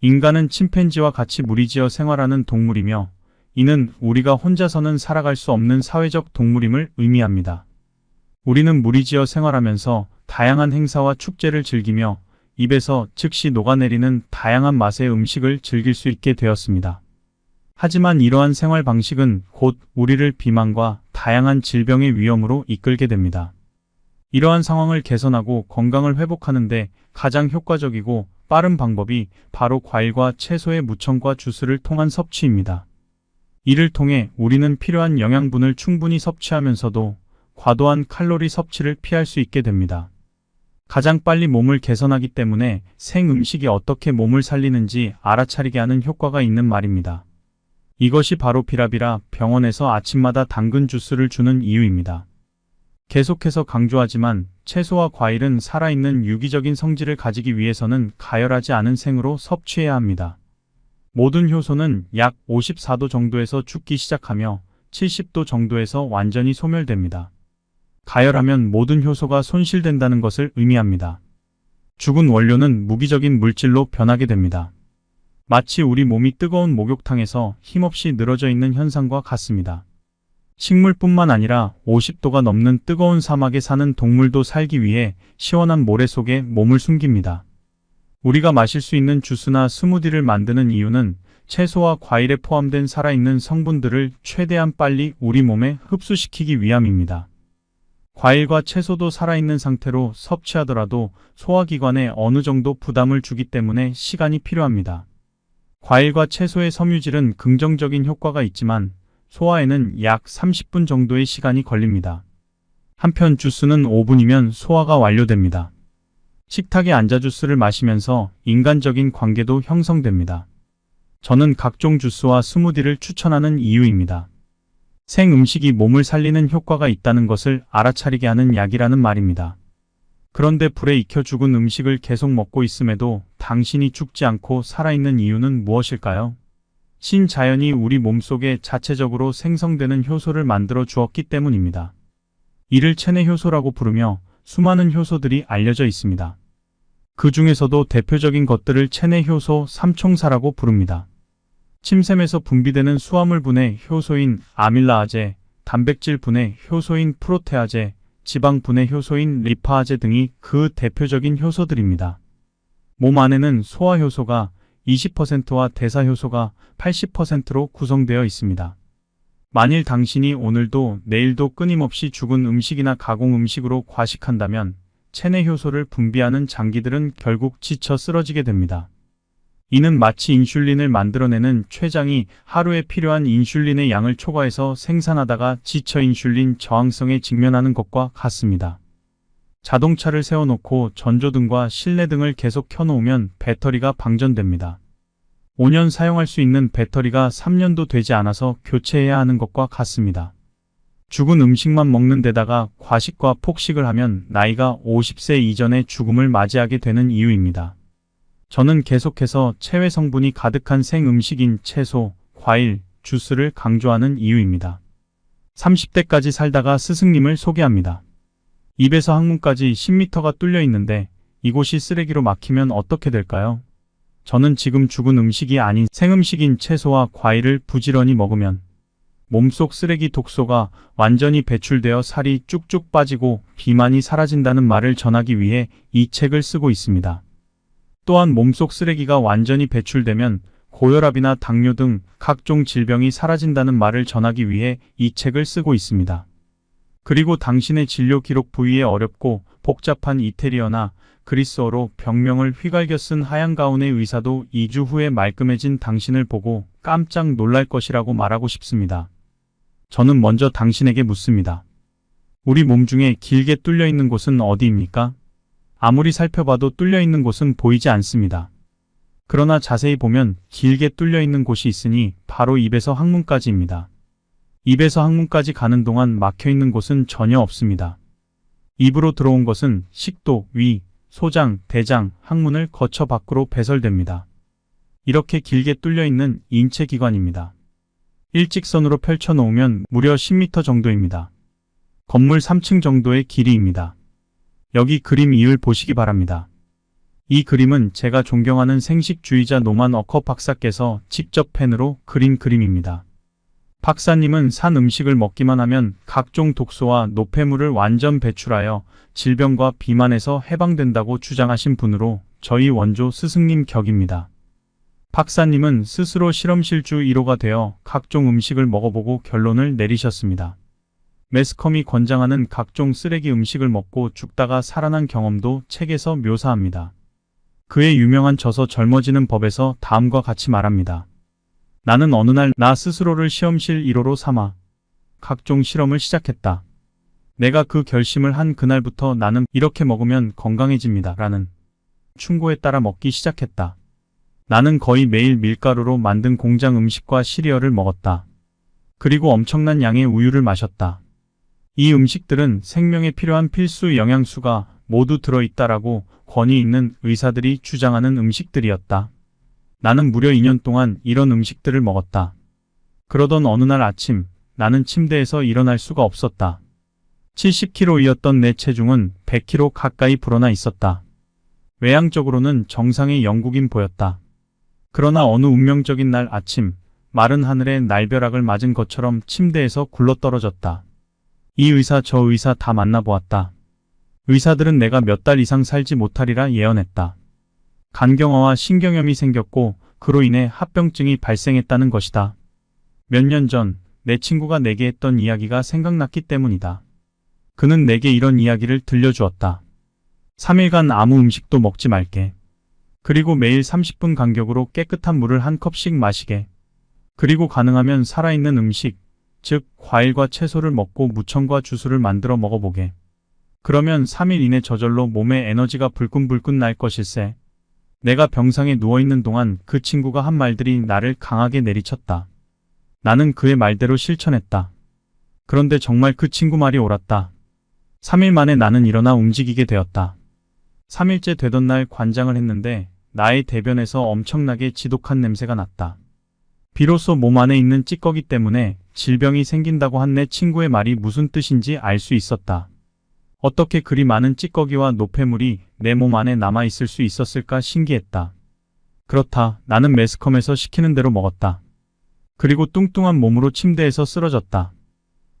A: 인간은 침팬지와 같이 무리지어 생활하는 동물이며 이는 우리가 혼자서는 살아갈 수 없는 사회적 동물임을 의미합니다. 우리는 무리지어 생활하면서 다양한 행사와 축제를 즐기며 입에서 즉시 녹아내리는 다양한 맛의 음식을 즐길 수 있게 되었습니다. 하지만 이러한 생활 방식은 곧 우리를 비만과 다양한 질병의 위험으로 이끌게 됩니다. 이러한 상황을 개선하고 건강을 회복하는 데 가장 효과적이고 빠른 방법이 바로 과일과 채소의 무첨가 주스를 통한 섭취입니다. 이를 통해 우리는 필요한 영양분을 충분히 섭취하면서도 과도한 칼로리 섭취를 피할 수 있게 됩니다. 가장 빨리 몸을 개선하기 때문에 생 음식이 어떻게 몸을 살리는지 알아차리게 하는 효과가 있는 말입니다. 이것이 바로 비라비라 병원에서 아침마다 당근 주스를 주는 이유입니다. 계속해서 강조하지만 채소와 과일은 살아있는 유기적인 성질을 가지기 위해서는 가열하지 않은 생으로 섭취해야 합니다. 모든 효소는 약 54도 정도에서 죽기 시작하며 70도 정도에서 완전히 소멸됩니다. 가열하면 모든 효소가 손실된다는 것을 의미합니다. 죽은 원료는 무기적인 물질로 변하게 됩니다. 마치 우리 몸이 뜨거운 목욕탕에서 힘없이 늘어져 있는 현상과 같습니다. 식물뿐만 아니라 50도가 넘는 뜨거운 사막에 사는 동물도 살기 위해 시원한 모래 속에 몸을 숨깁니다. 우리가 마실 수 있는 주스나 스무디를 만드는 이유는 채소와 과일에 포함된 살아있는 성분들을 최대한 빨리 우리 몸에 흡수시키기 위함입니다. 과일과 채소도 살아있는 상태로 섭취하더라도 소화기관에 어느 정도 부담을 주기 때문에 시간이 필요합니다. 과일과 채소의 섬유질은 긍정적인 효과가 있지만 소화에는 약 30분 정도의 시간이 걸립니다. 한편 주스는 5분이면 소화가 완료됩니다. 식탁에 앉아 주스를 마시면서 인간적인 관계도 형성됩니다. 저는 각종 주스와 스무디를 추천하는 이유입니다. 생 음식이 몸을 살리는 효과가 있다는 것을 알아차리게 하는 약이라는 말입니다. 그런데 불에 익혀 죽은 음식을 계속 먹고 있음에도 당신이 죽지 않고 살아있는 이유는 무엇일까요? 신자연이 우리 몸속에 자체적으로 생성되는 효소를 만들어 주었기 때문입니다. 이를 체내 효소라고 부르며 수많은 효소들이 알려져 있습니다. 그 중에서도 대표적인 것들을 체내 효소 3총사라고 부릅니다. 침샘에서 분비되는 수화물분해 효소인 아밀라아제, 단백질 분해 효소인 프로테아제, 지방 분해 효소인 리파아제 등이 그 대표적인 효소들입니다. 몸 안에는 소화효소가 20%와 대사효소가 80%로 구성되어 있습니다. 만일 당신이 오늘도 내일도 끊임없이 죽은 음식이나 가공 음식으로 과식한다면 체내 효소를 분비하는 장기들은 결국 지쳐 쓰러지게 됩니다. 이는 마치 인슐린을 만들어내는 췌장이 하루에 필요한 인슐린의 양을 초과해서 생산하다가 지쳐 인슐린 저항성에 직면하는 것과 같습니다. 자동차를 세워놓고 전조등과 실내등을 계속 켜놓으면 배터리가 방전됩니다. 5년 사용할 수 있는 배터리가 3년도 되지 않아서 교체해야 하는 것과 같습니다. 죽은 음식만 먹는 데다가 과식과 폭식을 하면 나이가 50세 이전에 죽음을 맞이하게 되는 이유입니다. 저는 계속해서 체외 성분이 가득한 생음식인 채소, 과일, 주스를 강조하는 이유입니다. 30대까지 살다가 스승님을 소개합니다. 입에서 항문까지 10m가 뚫려 있는데 이곳이 쓰레기로 막히면 어떻게 될까요? 저는 지금 죽은 음식이 아닌 생음식인 채소와 과일을 부지런히 먹으면 몸속 쓰레기 독소가 완전히 배출되어 살이 쭉쭉 빠지고 비만이 사라진다는 말을 전하기 위해 이 책을 쓰고 있습니다. 또한 몸속 쓰레기가 완전히 배출되면 고혈압이나 당뇨 등 각종 질병이 사라진다는 말을 전하기 위해 이 책을 쓰고 있습니다. 그리고 당신의 진료 기록 부위에 어렵고 복잡한 이태리어나 그리스어로 병명을 휘갈겨 쓴 하얀 가운의 의사도 2주 후에 말끔해진 당신을 보고 깜짝 놀랄 것이라고 말하고 싶습니다. 저는 먼저 당신에게 묻습니다. 우리 몸 중에 길게 뚫려 있는 곳은 어디입니까? 아무리 살펴봐도 뚫려 있는 곳은 보이지 않습니다. 그러나 자세히 보면 길게 뚫려 있는 곳이 있으니 바로 입에서 항문까지입니다. 입에서 항문까지 가는 동안 막혀 있는 곳은 전혀 없습니다. 입으로 들어온 것은 식도, 위, 소장, 대장, 항문을 거쳐 밖으로 배설됩니다. 이렇게 길게 뚫려 있는 인체기관입니다. 일직선으로 펼쳐 놓으면 무려 10m 정도입니다. 건물 3층 정도의 길이입니다. 여기 그림 2을 보시기 바랍니다. 이 그림은 제가 존경하는 생식주의자 노만 어커 박사께서 직접 펜으로 그린 그림입니다. 박사님은 산 음식을 먹기만 하면 각종 독소와 노폐물을 완전 배출하여 질병과 비만에서 해방된다고 주장하신 분으로 저희 원조 스승님 격입니다. 박사님은 스스로 실험실주 1호가 되어 각종 음식을 먹어보고 결론을 내리셨습니다. 매스컴이 권장하는 각종 쓰레기 음식을 먹고 죽다가 살아난 경험도 책에서 묘사합니다. 그의 유명한 저서 젊어지는 법에서 다음과 같이 말합니다. 나는 어느 날 나 스스로를 시험실 1호로 삼아 각종 실험을 시작했다. 내가 그 결심을 한 그날부터 나는 이렇게 먹으면 건강해집니다. 라는 충고에 따라 먹기 시작했다. 나는 거의 매일 밀가루로 만든 공장 음식과 시리얼을 먹었다. 그리고 엄청난 양의 우유를 마셨다. 이 음식들은 생명에 필요한 필수 영양소가 모두 들어있다라고 권위 있는 의사들이 주장하는 음식들이었다. 나는 무려 2년 동안 이런 음식들을 먹었다. 그러던 어느 날 아침, 나는 침대에서 일어날 수가 없었다. 70kg이었던 내 체중은 100kg 가까이 불어나 있었다. 외향적으로는 정상의 영국인 보였다. 그러나 어느 운명적인 날 아침, 마른 하늘에 날벼락을 맞은 것처럼 침대에서 굴러떨어졌다. 이 의사 저 의사 다 만나보았다. 의사들은 내가 몇 달 이상 살지 못하리라 예언했다. 간경화와 신경염이 생겼고 그로 인해 합병증이 발생했다는 것이다. 몇 년 전 내 친구가 내게 했던 이야기가 생각났기 때문이다. 그는 내게 이런 이야기를 들려주었다. 3일간 아무 음식도 먹지 말게. 그리고 매일 30분 간격으로 깨끗한 물을 한 컵씩 마시게. 그리고 가능하면 살아있는 음식, 즉 과일과 채소를 먹고 무청과 주스를 만들어 먹어보게. 그러면 3일 이내 저절로 몸에 에너지가 불끈불끈 날 것일세. 내가 병상에 누워있는 동안 그 친구가 한 말들이 나를 강하게 내리쳤다. 나는 그의 말대로 실천했다. 그런데 정말 그 친구 말이 옳았다. 3일 만에 나는 일어나 움직이게 되었다. 3일째 되던 날 관장을 했는데 나의 대변에서 엄청나게 지독한 냄새가 났다. 비로소 몸 안에 있는 찌꺼기 때문에 질병이 생긴다고 한 내 친구의 말이 무슨 뜻인지 알 수 있었다. 어떻게 그리 많은 찌꺼기와 노폐물이 내 몸 안에 남아있을 수 있었을까 신기했다. 그렇다. 나는 매스컴에서 시키는 대로 먹었다. 그리고 뚱뚱한 몸으로 침대에서 쓰러졌다.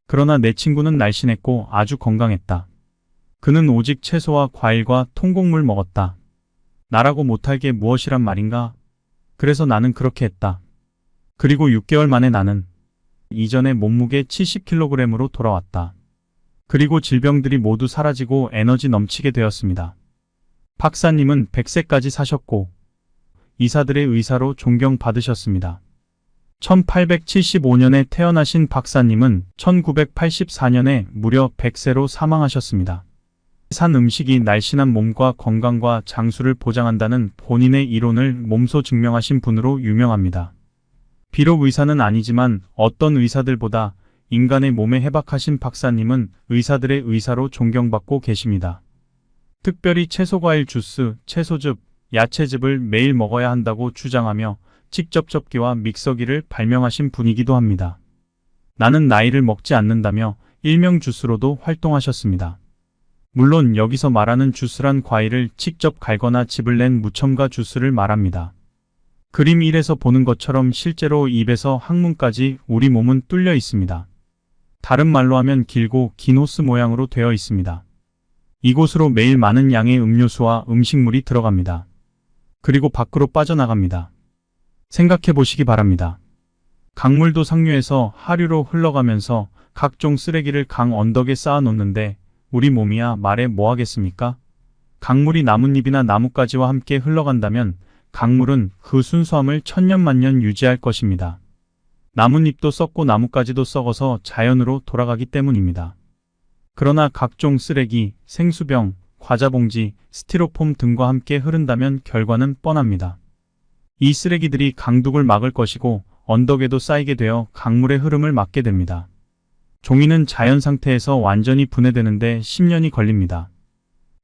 A: 그러나 내 친구는 날씬했고 아주 건강했다. 그는 오직 채소와 과일과 통곡물 먹었다. 나라고 못할 게 무엇이란 말인가? 그래서 나는 그렇게 했다. 그리고 6개월 만에 나는 이전의 몸무게 70kg으로 돌아왔다. 그리고 질병들이 모두 사라지고 에너지 넘치게 되었습니다. 박사님은 100세까지 사셨고 의사들의 의사로 존경받으셨습니다. 1875년에 태어나신 박사님은 1984년에 무려 100세로 사망하셨습니다. 산 음식이 날씬한 몸과 건강과 장수를 보장한다는 본인의 이론을 몸소 증명하신 분으로 유명합니다. 비록 의사는 아니지만 어떤 의사들보다 인간의 몸에 해박하신 박사님은 의사들의 의사로 존경받고 계십니다. 특별히 채소과일 주스, 채소즙, 야채즙을 매일 먹어야 한다고 주장하며 직접 접기와 믹서기를 발명하신 분이기도 합니다. 나는 나이를 먹지 않는다며 일명 주스로도 활동하셨습니다. 물론 여기서 말하는 주스란 과일을 직접 갈거나 즙을 낸 무첨가 주스를 말합니다. 그림 1에서 보는 것처럼 실제로 입에서 항문까지 우리 몸은 뚫려 있습니다. 다른 말로 하면 길고 긴 호스 모양으로 되어 있습니다. 이곳으로 매일 많은 양의 음료수와 음식물이 들어갑니다. 그리고 밖으로 빠져나갑니다. 생각해 보시기 바랍니다. 강물도 상류에서 하류로 흘러가면서 각종 쓰레기를 강 언덕에 쌓아 놓는데 우리 몸이야 말해 뭐 하겠습니까? 강물이 나뭇잎이나 나뭇가지와 함께 흘러간다면 강물은 그 순수함을 천년만년 유지할 것입니다. 나뭇잎도 썩고 나뭇가지도 썩어서 자연으로 돌아가기 때문입니다. 그러나 각종 쓰레기, 생수병, 과자봉지, 스티로폼 등과 함께 흐른다면 결과는 뻔합니다. 이 쓰레기들이 강둑을 막을 것이고 언덕에도 쌓이게 되어 강물의 흐름을 막게 됩니다. 종이는 자연 상태에서 완전히 분해되는데 10년이 걸립니다.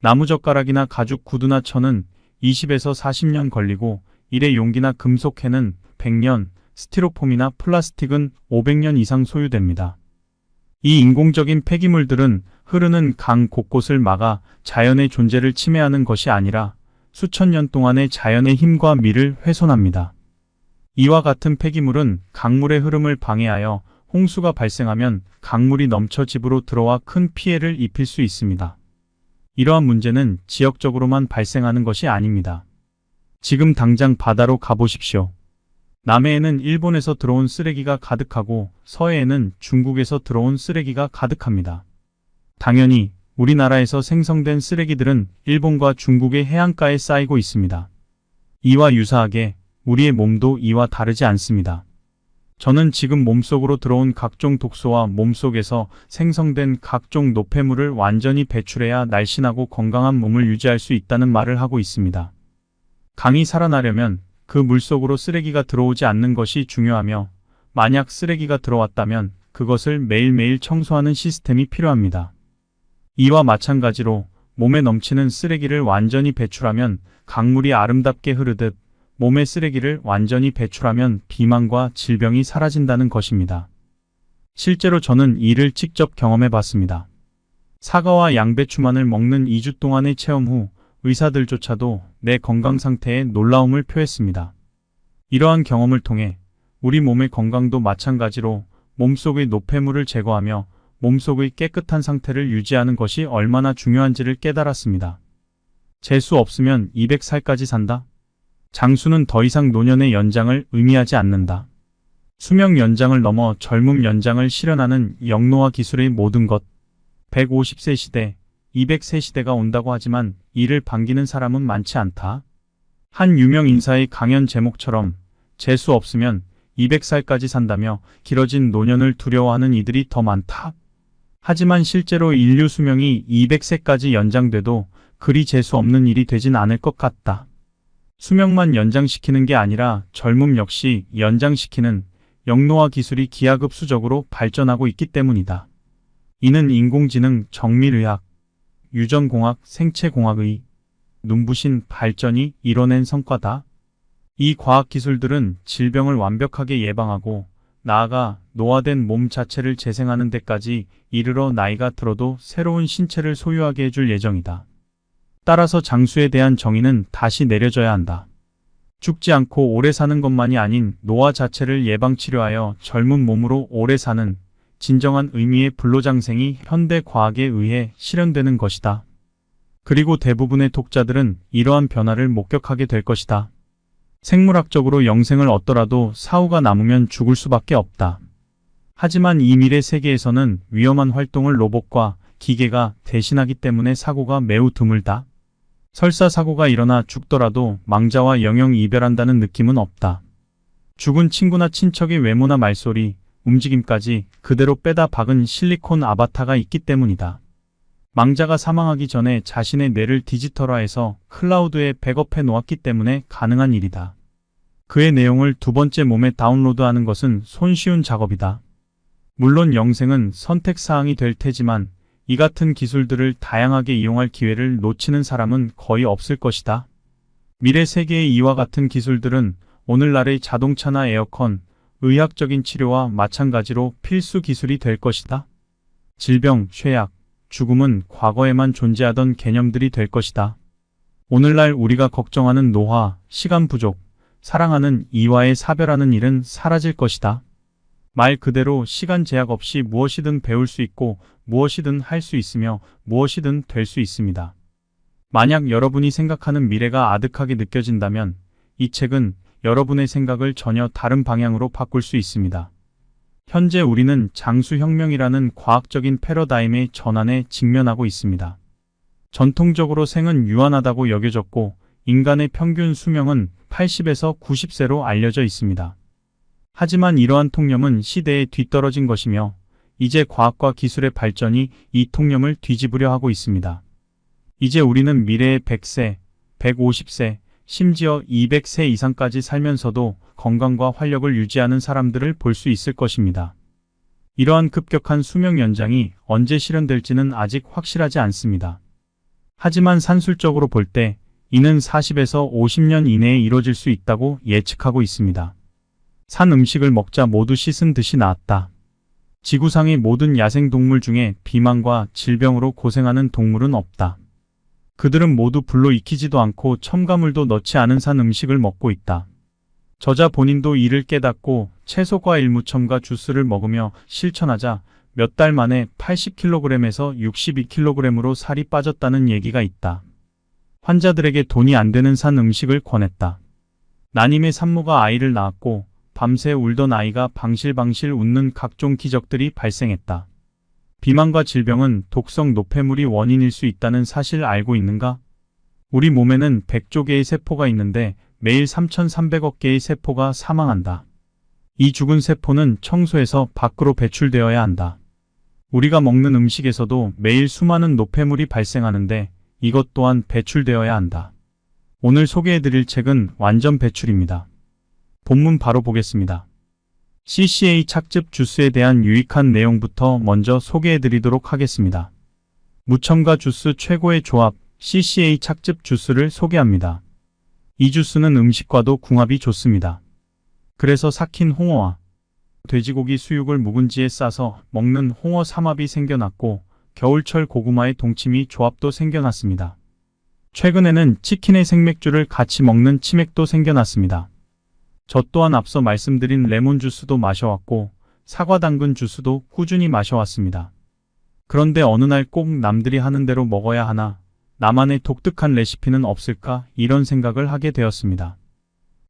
A: 나무젓가락이나 가죽 구두나 천은 20에서 40년 걸리고 일회 용기나 금속캔은 100년, 스티로폼이나 플라스틱은 500년 이상 소요됩니다. 이 인공적인 폐기물들은 흐르는 강 곳곳을 막아 자연의 존재를 침해하는 것이 아니라 수천 년 동안의 자연의 힘과 미를 훼손합니다. 이와 같은 폐기물은 강물의 흐름을 방해하여 홍수가 발생하면 강물이 넘쳐 집으로 들어와 큰 피해를 입힐 수 있습니다. 이러한 문제는 지역적으로만 발생하는 것이 아닙니다. 지금 당장 바다로 가보십시오. 남해에는 일본에서 들어온 쓰레기가 가득하고 서해에는 중국에서 들어온 쓰레기가 가득합니다. 당연히 우리나라에서 생성된 쓰레기들은 일본과 중국의 해안가에 쌓이고 있습니다. 이와 유사하게 우리의 몸도 이와 다르지 않습니다. 저는 지금 몸속으로 들어온 각종 독소와 몸속에서 생성된 각종 노폐물을 완전히 배출해야 날씬하고 건강한 몸을 유지할 수 있다는 말을 하고 있습니다. 강이 살아나려면 그 물속으로 쓰레기가 들어오지 않는 것이 중요하며 만약 쓰레기가 들어왔다면 그것을 매일매일 청소하는 시스템이 필요합니다. 이와 마찬가지로 몸에 넘치는 쓰레기를 완전히 배출하면 강물이 아름답게 흐르듯 몸의 쓰레기를 완전히 배출하면 비만과 질병이 사라진다는 것입니다. 실제로 저는 이를 직접 경험해 봤습니다. 사과와 양배추만을 먹는 2주 동안의 체험 후 의사들조차도 내 건강 상태에 놀라움을 표했습니다. 이러한 경험을 통해 우리 몸의 건강도 마찬가지로 몸속의 노폐물을 제거하며 몸속의 깨끗한 상태를 유지하는 것이 얼마나 중요한지를 깨달았습니다. 재수 없으면 200살까지 산다. 장수는 더 이상 노년의 연장을 의미하지 않는다. 수명 연장을 넘어 젊음 연장을 실현하는 영노화 기술의 모든 것. 150세 시대, 200세 시대가 온다고 하지만 이를 반기는 사람은 많지 않다. 한 유명 인사의 강연 제목처럼 재수 없으면 200살까지 산다며 길어진 노년을 두려워하는 이들이 더 많다. 하지만 실제로 인류 수명이 200세까지 연장돼도 그리 재수 없는 일이 되진 않을 것 같다. 수명만 연장시키는 게 아니라 젊음 역시 연장시키는 영노화 기술이 기하급수적으로 발전하고 있기 때문이다. 이는 인공지능, 정밀의학, 유전공학, 생체공학의 눈부신 발전이 이뤄낸 성과다. 이 과학기술들은 질병을 완벽하게 예방하고 나아가 노화된 몸 자체를 재생하는 데까지 이르러 나이가 들어도 새로운 신체를 소유하게 해줄 예정이다. 따라서 장수에 대한 정의는 다시 내려져야 한다. 죽지 않고 오래 사는 것만이 아닌 노화 자체를 예방치료하여 젊은 몸으로 오래 사는 진정한 의미의 불로장생이 현대 과학에 의해 실현되는 것이다. 그리고 대부분의 독자들은 이러한 변화를 목격하게 될 것이다. 생물학적으로 영생을 얻더라도 사후가 남으면 죽을 수밖에 없다. 하지만 이 미래 세계에서는 위험한 활동을 로봇과 기계가 대신하기 때문에 사고가 매우 드물다. 설사 사고가 일어나 죽더라도 망자와 영영 이별한다는 느낌은 없다. 죽은 친구나 친척의 외모나 말소리, 움직임까지 그대로 빼다 박은 실리콘 아바타가 있기 때문이다. 망자가 사망하기 전에 자신의 뇌를 디지털화해서 클라우드에 백업해 놓았기 때문에 가능한 일이다. 그의 내용을 두 번째 몸에 다운로드하는 것은 손쉬운 작업이다. 물론 영생은 선택사항이 될 테지만 이 같은 기술들을 다양하게 이용할 기회를 놓치는 사람은 거의 없을 것이다. 미래 세계의 이와 같은 기술들은 오늘날의 자동차나 에어컨, 의학적인 치료와 마찬가지로 필수 기술이 될 것이다. 질병, 쇠약, 죽음은 과거에만 존재하던 개념들이 될 것이다. 오늘날 우리가 걱정하는 노화, 시간 부족, 사랑하는 이와의 사별하는 일은 사라질 것이다. 말 그대로 시간 제약 없이 무엇이든 배울 수 있고 무엇이든 할 수 있으며 무엇이든 될 수 있습니다. 만약 여러분이 생각하는 미래가 아득하게 느껴진다면 이 책은 여러분의 생각을 전혀 다른 방향으로 바꿀 수 있습니다. 현재 우리는 장수혁명이라는 과학적인 패러다임의 전환에 직면하고 있습니다. 전통적으로 생은 유한하다고 여겨졌고 인간의 평균 수명은 80에서 90세로 알려져 있습니다. 하지만 이러한 통념은 시대에 뒤떨어진 것이며 이제 과학과 기술의 발전이 이 통념을 뒤집으려 하고 있습니다. 이제 우리는 미래의 100세, 150세, 심지어 200세 이상까지 살면서도 건강과 활력을 유지하는 사람들을 볼 수 있을 것입니다. 이러한 급격한 수명 연장이 언제 실현될지는 아직 확실하지 않습니다. 하지만 산술적으로 볼 때 이는 40에서 50년 이내에 이뤄질 수 있다고 예측하고 있습니다. 산 음식을 먹자 모두 씻은 듯이 나았다. 지구상의 모든 야생동물 중에 비만과 질병으로 고생하는 동물은 없다. 그들은 모두 불로 익히지도 않고 첨가물도 넣지 않은 산 음식을 먹고 있다. 저자 본인도 이를 깨닫고 채소 과일 무첨가 주스를 먹으며 실천하자 몇 달 만에 80kg에서 62kg으로 살이 빠졌다는 얘기가 있다. 환자들에게 돈이 안 되는 산 음식을 권했다. 난임의 산모가 아이를 낳았고 밤새 울던 아이가 방실방실 웃는 각종 기적들이 발생했다. 비만과 질병은 독성 노폐물이 원인일 수 있다는 사실 알고 있는가? 우리 몸에는 100조 개의 세포가 있는데 매일 3,300억 개의 세포가 사망한다. 이 죽은 세포는 청소해서 밖으로 배출되어야 한다. 우리가 먹는 음식에서도 매일 수많은 노폐물이 발생하는데 이것 또한 배출되어야 한다. 오늘 소개해드릴 책은 완전 배출입니다. 본문 바로 보겠습니다. CCA 착즙 주스에 대한 유익한 내용부터 먼저 소개해드리도록 하겠습니다. 무첨가 주스 최고의 조합 CCA 착즙 주스를 소개합니다. 이 주스는 음식과도 궁합이 좋습니다. 그래서 삭힌 홍어와 돼지고기 수육을 묵은지에 싸서 먹는 홍어 삼합이 생겨났고 겨울철 고구마의 동치미 조합도 생겨났습니다. 최근에는 치킨의 생맥주를 같이 먹는 치맥도 생겨났습니다. 저 또한 앞서 말씀드린 레몬 주스도 마셔왔고 사과 당근 주스도 꾸준히 마셔왔습니다. 그런데 어느 날 꼭 남들이 하는 대로 먹어야 하나, 나만의 독특한 레시피는 없을까 이런 생각을 하게 되었습니다.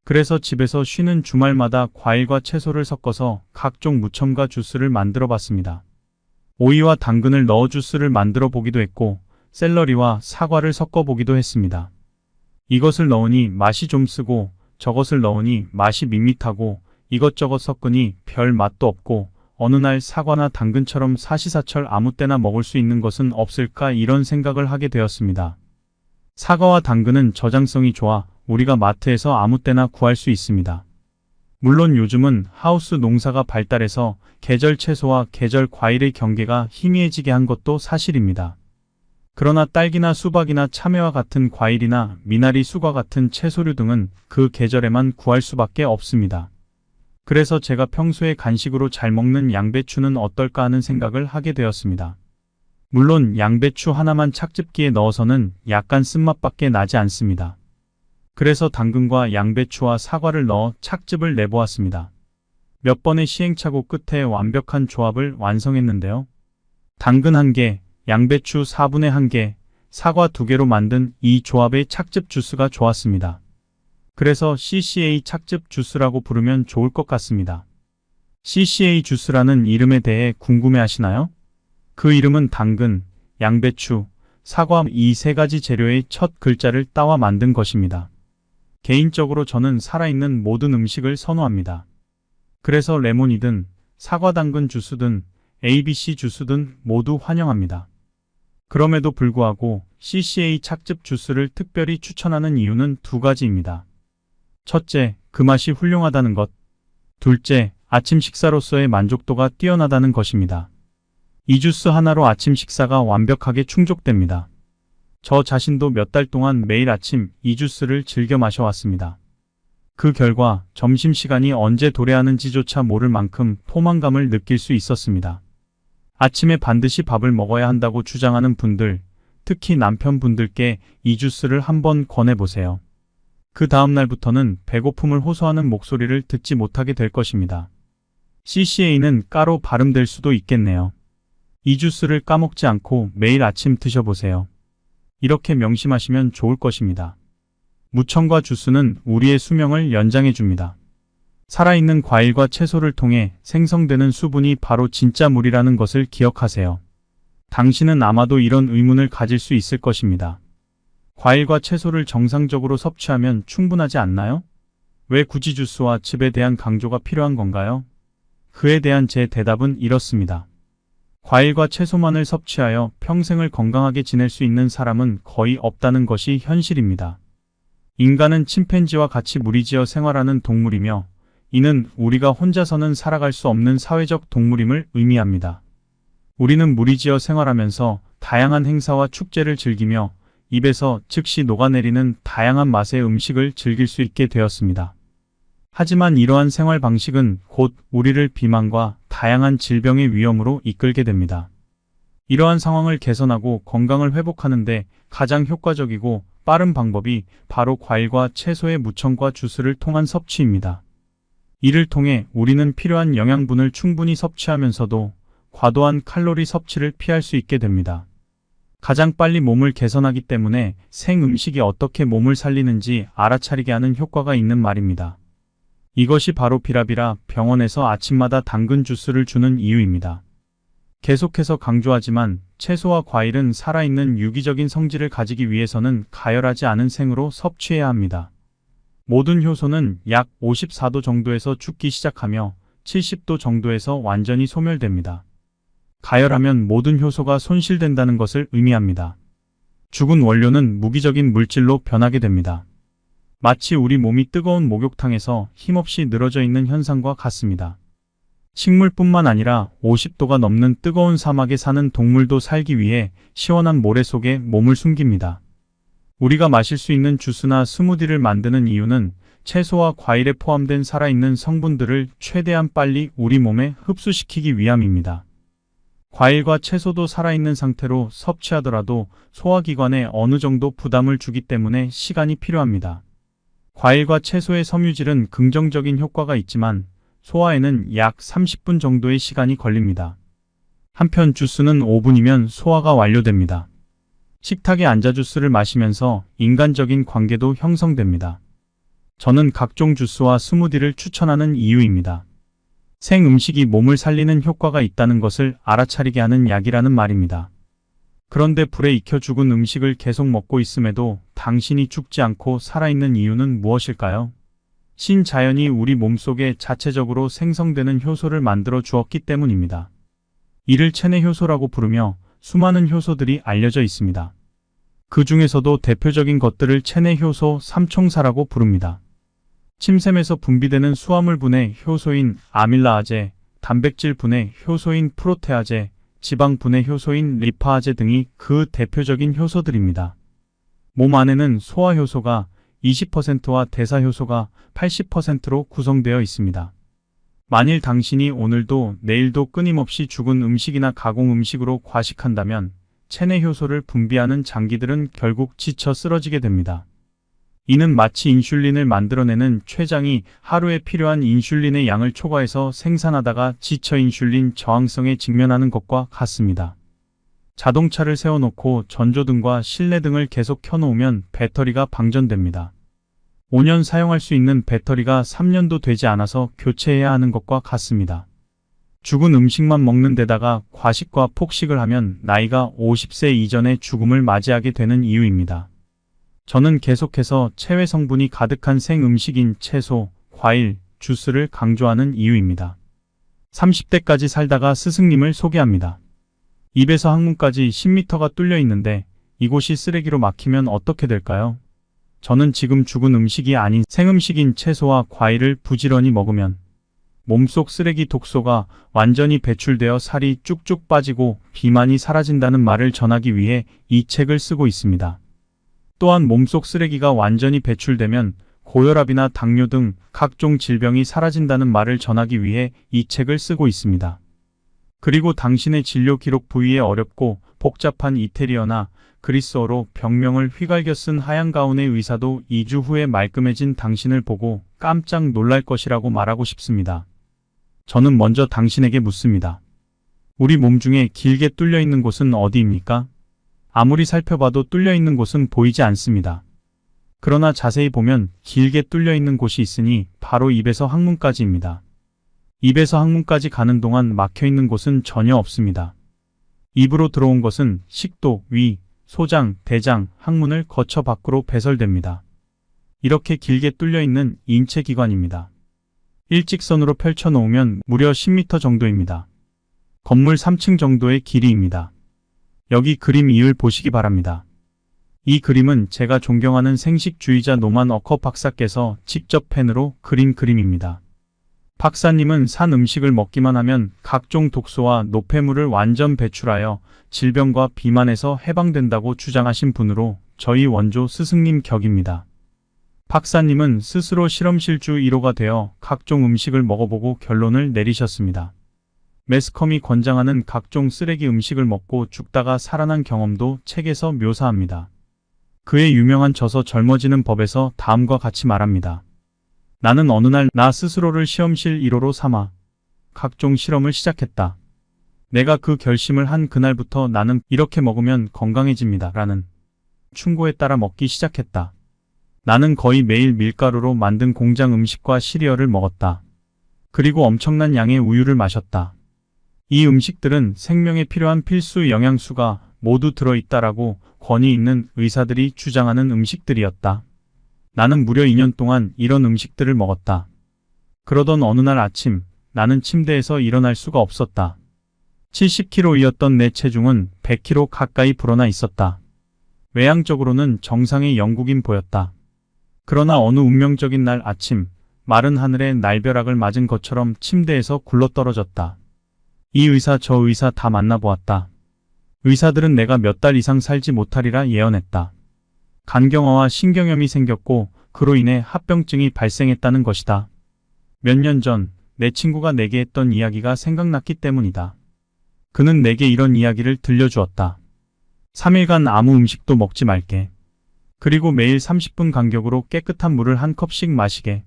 A: 그래서 집에서 쉬는 주말마다 과일과 채소를 섞어서 각종 무첨가 주스를 만들어 봤습니다. 오이와 당근을 넣어 주스를 만들어 보기도 했고 샐러리와 사과를 섞어 보기도 했습니다. 이것을 넣으니 맛이 좀 쓰고 저것을 넣으니 맛이 밋밋하고 이것저것 섞으니 별 맛도 없고 어느 날 사과나 당근처럼 사시사철 아무 때나 먹을 수 있는 것은 없을까 이런 생각을 하게 되었습니다. 사과와 당근은 저장성이 좋아 우리가 마트에서 아무 때나 구할 수 있습니다. 물론 요즘은 하우스 농사가 발달해서 계절 채소와 계절 과일의 경계가 희미해지게 한 것도 사실입니다. 그러나 딸기나 수박이나 참외와 같은 과일이나 미나리 수과 같은 채소류 등은 그 계절에만 구할 수밖에 없습니다. 그래서 제가 평소에 간식으로 잘 먹는 양배추는 어떨까 하는 생각을 하게 되었습니다. 물론 양배추 하나만 착즙기에 넣어서는 약간 쓴맛밖에 나지 않습니다. 그래서 당근과 양배추와 사과를 넣어 착즙을 내보았습니다. 몇 번의 시행착오 끝에 완벽한 조합을 완성했는데요. 당근 1개, 양배추 4분의 1개, 사과 2개로 만든 이 조합의 착즙 주스가 좋았습니다. 그래서 CCA 착즙 주스라고 부르면 좋을 것 같습니다. CCA 주스라는 이름에 대해 궁금해 하시나요? 그 이름은 당근, 양배추, 사과 이 세 가지 재료의 첫 글자를 따와 만든 것입니다. 개인적으로 저는 살아있는 모든 음식을 선호합니다. 그래서 레몬이든 사과 당근 주스든 ABC 주스든 모두 환영합니다. 그럼에도 불구하고 CCA 착즙 주스를 특별히 추천하는 이유는 두 가지입니다. 첫째, 그 맛이 훌륭하다는 것. 둘째, 아침 식사로서의 만족도가 뛰어나다는 것입니다. 이 주스 하나로 아침 식사가 완벽하게 충족됩니다. 저 자신도 몇 달 동안 매일 아침 이 주스를 즐겨 마셔왔습니다. 그 결과 점심시간이 언제 도래하는지조차 모를 만큼 포만감을 느낄 수 있었습니다. 아침에 반드시 밥을 먹어야 한다고 주장하는 분들, 특히 남편분들께 이 주스를 한번 권해보세요. 그 다음날부터는 배고픔을 호소하는 목소리를 듣지 못하게 될 것입니다. CCA는 까로 발음될 수도 있겠네요. 이 주스를 까먹지 않고 매일 아침 드셔보세요. 이렇게 명심하시면 좋을 것입니다. 무첨가 주스는 우리의 수명을 연장해줍니다. 살아있는 과일과 채소를 통해 생성되는 수분이 바로 진짜 물이라는 것을 기억하세요. 당신은 아마도 이런 의문을 가질 수 있을 것입니다. 과일과 채소를 정상적으로 섭취하면 충분하지 않나요? 왜 굳이 주스와 즙에 대한 강조가 필요한 건가요? 그에 대한 제 대답은 이렇습니다. 과일과 채소만을 섭취하여 평생을 건강하게 지낼 수 있는 사람은 거의 없다는 것이 현실입니다. 인간은 침팬지와 같이 무리지어 생활하는 동물이며 이는 우리가 혼자서는 살아갈 수 없는 사회적 동물임을 의미합니다. 우리는 무리지어 생활하면서 다양한 행사와 축제를 즐기며 입에서 즉시 녹아내리는 다양한 맛의 음식을 즐길 수 있게 되었습니다. 하지만 이러한 생활 방식은 곧 우리를 비만과 다양한 질병의 위험으로 이끌게 됩니다. 이러한 상황을 개선하고 건강을 회복하는 데 가장 효과적이고 빠른 방법이 바로 과일과 채소의 무첨가 주스를 통한 섭취입니다. 이를 통해 우리는 필요한 영양분을 충분히 섭취하면서도 과도한 칼로리 섭취를 피할 수 있게 됩니다. 가장 빨리 몸을 개선하기 때문에 생음식이 어떻게 몸을 살리는지 알아차리게 하는 효과가 있는 말입니다. 이것이 바로 비라비라 병원에서 아침마다 당근 주스를 주는 이유입니다. 계속해서 강조하지만 채소와 과일은 살아있는 유기적인 성질을 가지기 위해서는 가열하지 않은 생으로 섭취해야 합니다. 모든 효소는 약 54도 정도에서 죽기 시작하며 70도 정도에서 완전히 소멸됩니다. 가열하면 모든 효소가 손실된다는 것을 의미합니다. 죽은 원료는 무기적인 물질로 변하게 됩니다. 마치 우리 몸이 뜨거운 목욕탕에서 힘없이 늘어져 있는 현상과 같습니다. 식물뿐만 아니라 50도가 넘는 뜨거운 사막에 사는 동물도 살기 위해 시원한 모래 속에 몸을 숨깁니다. 우리가 마실 수 있는 주스나 스무디를 만드는 이유는 채소와 과일에 포함된 살아있는 성분들을 최대한 빨리 우리 몸에 흡수시키기 위함입니다. 과일과 채소도 살아있는 상태로 섭취하더라도 소화기관에 어느 정도 부담을 주기 때문에 시간이 필요합니다. 과일과 채소의 섬유질은 긍정적인 효과가 있지만 소화에는 약 30분 정도의 시간이 걸립니다. 한편 주스는 5분이면 소화가 완료됩니다. 식탁에 앉아 주스를 마시면서 인간적인 관계도 형성됩니다. 저는 각종 주스와 스무디를 추천하는 이유입니다. 생 음식이 몸을 살리는 효과가 있다는 것을 알아차리게 하는 약이라는 말입니다. 그런데 불에 익혀 죽은 음식을 계속 먹고 있음에도 당신이 죽지 않고 살아있는 이유는 무엇일까요? 신자연이 우리 몸속에 자체적으로 생성되는 효소를 만들어 주었기 때문입니다. 이를 체내 효소라고 부르며 수많은 효소들이 알려져 있습니다. 그 중에서도 대표적인 것들을 체내 효소 3총사라고 부릅니다. 침샘에서 분비되는 수화물분해 효소인 아밀라아제, 단백질 분해 효소인 프로테아제, 지방 분해 효소인 리파아제 등이 그 대표적인 효소들입니다. 몸 안에는 소화효소가 20%와 대사효소가 80%로 구성되어 있습니다. 만일 당신이 오늘도 내일도 끊임없이 죽은 음식이나 가공 음식으로 과식한다면 체내 효소를 분비하는 장기들은 결국 지쳐 쓰러지게 됩니다. 이는 마치 인슐린을 만들어내는 췌장이 하루에 필요한 인슐린의 양을 초과해서 생산하다가 지쳐 인슐린 저항성에 직면하는 것과 같습니다. 자동차를 세워놓고 전조등과 실내등을 계속 켜놓으면 배터리가 방전됩니다. 5년 사용할 수 있는 배터리가 3년도 되지 않아서 교체해야 하는 것과 같습니다. 죽은 음식만 먹는 데다가 과식과 폭식을 하면 나이가 50세 이전에 죽음을 맞이하게 되는 이유입니다. 저는 계속해서 체외 성분이 가득한 생음식인 채소, 과일, 주스를 강조하는 이유입니다. 30대까지 살다가 스승님을 소개합니다. 입에서 항문까지 10m가 뚫려 있는데 이곳이 쓰레기로 막히면 어떻게 될까요? 저는 지금 죽은 음식이 아닌 생음식인 채소와 과일을 부지런히 먹으면 몸속 쓰레기 독소가 완전히 배출되어 살이 쭉쭉 빠지고 비만이 사라진다는 말을 전하기 위해 이 책을 쓰고 있습니다. 또한 몸속 쓰레기가 완전히 배출되면 고혈압이나 당뇨 등 각종 질병이 사라진다는 말을 전하기 위해 이 책을 쓰고 있습니다. 그리고 당신의 진료 기록 부위에 어렵고 복잡한 이태리어나 그리스어로 병명을 휘갈겨 쓴 하얀 가운의 의사도 2주 후에 말끔해진 당신을 보고 깜짝 놀랄 것이라고 말하고 싶습니다. 저는 먼저 당신에게 묻습니다. 우리 몸 중에 길게 뚫려 있는 곳은 어디입니까? 아무리 살펴봐도 뚫려 있는 곳은 보이지 않습니다. 그러나 자세히 보면 길게 뚫려 있는 곳이 있으니 바로 입에서 항문까지입니다. 입에서 항문까지 가는 동안 막혀 있는 곳은 전혀 없습니다. 입으로 들어온 것은 식도, 위, 소장, 대장, 항문을 거쳐 밖으로 배설됩니다. 이렇게 길게 뚫려 있는 인체기관입니다. 일직선으로 펼쳐 놓으면 무려 10m 정도입니다. 건물 3층 정도의 길이입니다. 여기 그림 2을 보시기 바랍니다. 이 그림은 제가 존경하는 생식주의자 노만 어커 박사께서 직접 펜으로 그린 그림입니다. 박사님은 산 음식을 먹기만 하면 각종 독소와 노폐물을 완전 배출하여 질병과 비만에서 해방된다고 주장하신 분으로 저희 원조 스승님 격입니다. 박사님은 스스로 실험실주 1호가 되어 각종 음식을 먹어보고 결론을 내리셨습니다. 매스컴이 권장하는 각종 쓰레기 음식을 먹고 죽다가 살아난 경험도 책에서 묘사합니다. 그의 유명한 저서 젊어지는 법에서 다음과 같이 말합니다. 나는 어느 날 나 스스로를 실험실 1호로 삼아 각종 실험을 시작했다. 내가 그 결심을 한 그날부터 나는 이렇게 먹으면 건강해집니다. 라는 충고에 따라 먹기 시작했다. 나는 거의 매일 밀가루로 만든 공장 음식과 시리얼을 먹었다. 그리고 엄청난 양의 우유를 마셨다. 이 음식들은 생명에 필요한 필수 영양소가 모두 들어있다라고 권위 있는 의사들이 주장하는 음식들이었다. 나는 무려 2년 동안 이런 음식들을 먹었다. 그러던 어느 날 아침, 나는 침대에서 일어날 수가 없었다. 70kg이었던 내 체중은 100kg 가까이 불어나 있었다. 외향적으로는 정상의 영국인 보였다. 그러나 어느 운명적인 날 아침, 마른 하늘에 날벼락을 맞은 것처럼 침대에서 굴러떨어졌다. 이 의사 저 의사 다 만나보았다. 의사들은 내가 몇 달 이상 살지 못하리라 예언했다. 간경화와 신경염이 생겼고 그로 인해 합병증이 발생했다는 것이다. 몇 년 전 내 친구가 내게 했던 이야기가 생각났기 때문이다. 그는 내게 이런 이야기를 들려주었다. 3일간 아무 음식도 먹지 말게. 그리고 매일 30분 간격으로 깨끗한 물을 한 컵씩 마시게.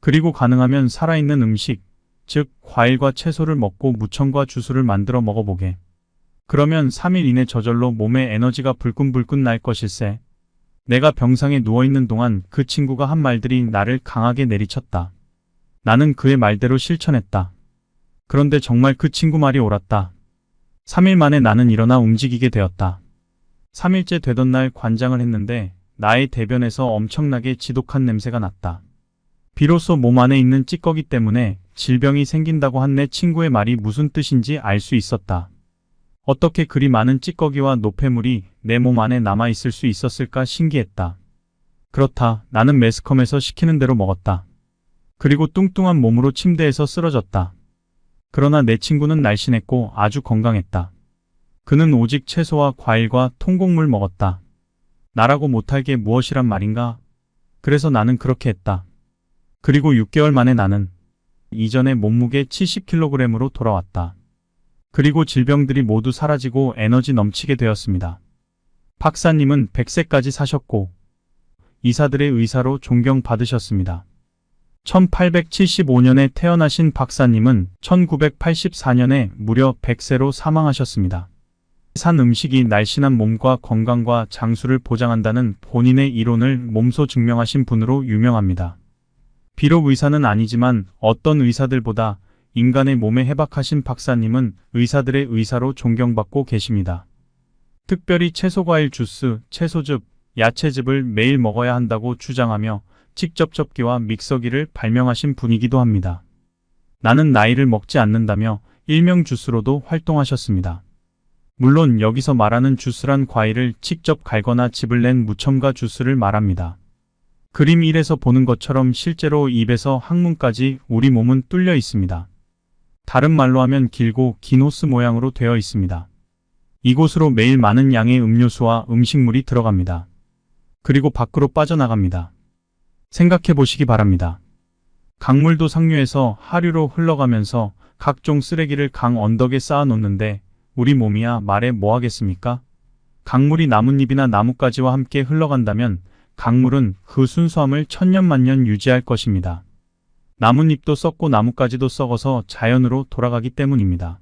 A: 그리고 가능하면 살아있는 음식, 즉 과일과 채소를 먹고 무청과 주스를 만들어 먹어보게. 그러면 3일 이내 저절로 몸에 에너지가 불끈불끈 날 것일세. 내가 병상에 누워있는 동안 그 친구가 한 말들이 나를 강하게 내리쳤다. 나는 그의 말대로 실천했다. 그런데 정말 그 친구 말이 옳았다. 3일 만에 나는 일어나 움직이게 되었다. 3일째 되던 날 관장을 했는데 나의 대변에서 엄청나게 지독한 냄새가 났다. 비로소 몸 안에 있는 찌꺼기 때문에 질병이 생긴다고 한 내 친구의 말이 무슨 뜻인지 알 수 있었다. 어떻게 그리 많은 찌꺼기와 노폐물이 내 몸 안에 남아있을 수 있었을까 신기했다. 그렇다. 나는 매스컴에서 시키는 대로 먹었다. 그리고 뚱뚱한 몸으로 침대에서 쓰러졌다. 그러나 내 친구는 날씬했고 아주 건강했다. 그는 오직 채소와 과일과 통곡물 먹었다. 나라고 못할 게 무엇이란 말인가? 그래서 나는 그렇게 했다. 그리고 6개월 만에 나는 이전의 몸무게 70kg으로 돌아왔다. 그리고 질병들이 모두 사라지고 에너지 넘치게 되었습니다. 박사님은 100세까지 사셨고 의사들의 의사로 존경받으셨습니다. 1875년에 태어나신 박사님은 1984년에 무려 100세로 사망하셨습니다. 산 음식이 날씬한 몸과 건강과 장수를 보장한다는 본인의 이론을 몸소 증명하신 분으로 유명합니다. 비록 의사는 아니지만 어떤 의사들보다 인간의 몸에 해박하신 박사님은 의사들의 의사로 존경받고 계십니다. 특별히 채소과일 주스, 채소즙, 야채즙을 매일 먹어야 한다고 주장하며 직접 접기와 믹서기를 발명하신 분이기도 합니다. 나는 나이를 먹지 않는다며 일명 주스로도 활동하셨습니다. 물론 여기서 말하는 주스란 과일을 직접 갈거나 즙을 낸 무첨가 주스를 말합니다. 그림 1에서 보는 것처럼 실제로 입에서 항문까지 우리 몸은 뚫려 있습니다. 다른 말로 하면 길고 긴 호스 모양으로 되어 있습니다. 이곳으로 매일 많은 양의 음료수와 음식물이 들어갑니다. 그리고 밖으로 빠져나갑니다. 생각해 보시기 바랍니다. 강물도 상류에서 하류로 흘러가면서 각종 쓰레기를 강 언덕에 쌓아 놓는데 우리 몸이야 말해 뭐 하겠습니까? 강물이 나뭇잎이나 나뭇가지와 함께 흘러간다면 강물은 그 순수함을 천년만년 유지할 것입니다. 나뭇잎도 썩고 나뭇가지도 썩어서 자연으로 돌아가기 때문입니다.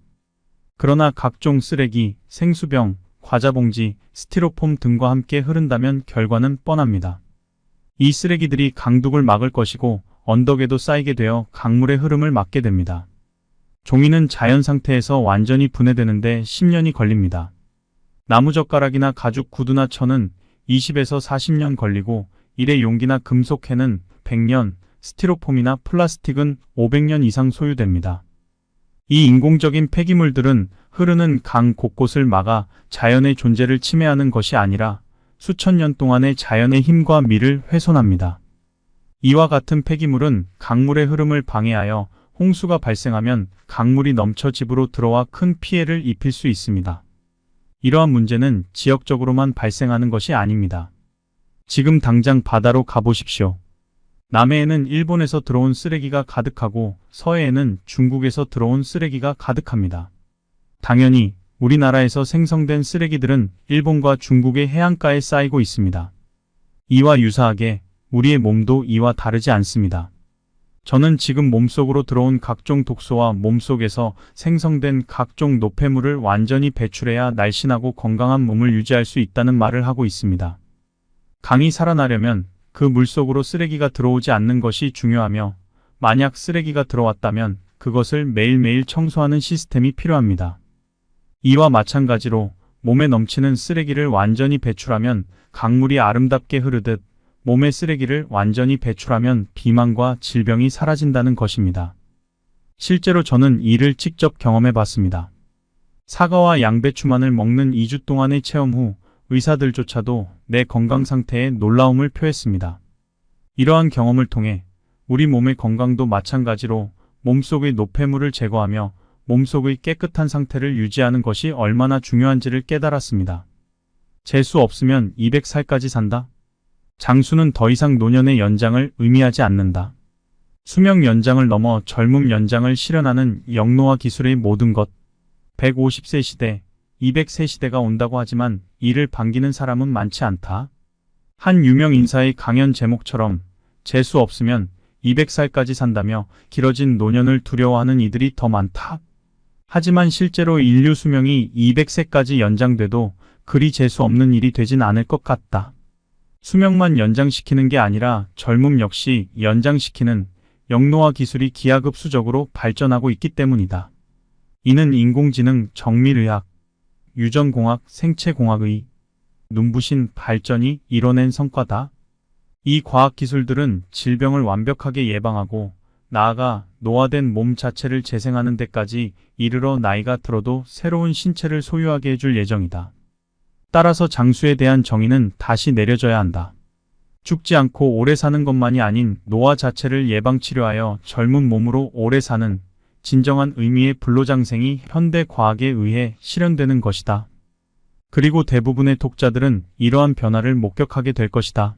A: 그러나 각종 쓰레기, 생수병, 과자봉지, 스티로폼 등과 함께 흐른다면 결과는 뻔합니다. 이 쓰레기들이 강둑을 막을 것이고 언덕에도 쌓이게 되어 강물의 흐름을 막게 됩니다. 종이는 자연 상태에서 완전히 분해되는데 10년이 걸립니다. 나무젓가락이나 가죽 구두나 천은 20에서 40년 걸리고 일회 용기나 금속캔은 100년, 스티로폼이나 플라스틱은 500년 이상 소요됩니다. 이 인공적인 폐기물들은 흐르는 강 곳곳을 막아 자연의 존재를 침해하는 것이 아니라 수천 년 동안의 자연의 힘과 미를 훼손합니다. 이와 같은 폐기물은 강물의 흐름을 방해하여 홍수가 발생하면 강물이 넘쳐 집으로 들어와 큰 피해를 입힐 수 있습니다. 이러한 문제는 지역적으로만 발생하는 것이 아닙니다. 지금 당장 바다로 가보십시오. 남해에는 일본에서 들어온 쓰레기가 가득하고 서해에는 중국에서 들어온 쓰레기가 가득합니다. 당연히 우리나라에서 생성된 쓰레기들은 일본과 중국의 해안가에 쌓이고 있습니다. 이와 유사하게 우리의 몸도 이와 다르지 않습니다. 저는 지금 몸속으로 들어온 각종 독소와 몸속에서 생성된 각종 노폐물을 완전히 배출해야 날씬하고 건강한 몸을 유지할 수 있다는 말을 하고 있습니다. 강이 살아나려면 그 물속으로 쓰레기가 들어오지 않는 것이 중요하며 만약 쓰레기가 들어왔다면 그것을 매일매일 청소하는 시스템이 필요합니다. 이와 마찬가지로 몸에 넘치는 쓰레기를 완전히 배출하면 강물이 아름답게 흐르듯 몸의 쓰레기를 완전히 배출하면 비만과 질병이 사라진다는 것입니다. 실제로 저는 이를 직접 경험해 봤습니다. 사과와 양배추만을 먹는 2주 동안의 체험 후 의사들조차도 내 건강 상태에 놀라움을 표했습니다. 이러한 경험을 통해 우리 몸의 건강도 마찬가지로 몸속의 노폐물을 제거하며 몸속의 깨끗한 상태를 유지하는 것이 얼마나 중요한지를 깨달았습니다. 재수 없으면 200살까지 산다. 장수는 더 이상 노년의 연장을 의미하지 않는다. 수명 연장을 넘어 젊음 연장을 실현하는 영노화 기술의 모든 것. 150세 시대, 200세 시대가 온다고 하지만 이를 반기는 사람은 많지 않다. 한 유명 인사의 강연 제목처럼 재수 없으면 200살까지 산다며 길어진 노년을 두려워하는 이들이 더 많다. 하지만 실제로 인류 수명이 200세까지 연장돼도 그리 재수 없는 일이 되진 않을 것 같다. 수명만 연장시키는 게 아니라 젊음 역시 연장시키는 영노화 기술이 기하급수적으로 발전하고 있기 때문이다. 이는 인공지능, 정밀의학, 유전공학, 생체공학의 눈부신 발전이 이뤄낸 성과다. 이 과학기술들은 질병을 완벽하게 예방하고 나아가 노화된 몸 자체를 재생하는 데까지 이르러 나이가 들어도 새로운 신체를 소유하게 해줄 예정이다. 따라서 장수에 대한 정의는 다시 내려져야 한다. 죽지 않고 오래 사는 것만이 아닌 노화 자체를 예방치료하여 젊은 몸으로 오래 사는 진정한 의미의 불로장생이 현대 과학에 의해 실현되는 것이다. 그리고 대부분의 독자들은 이러한 변화를 목격하게 될 것이다.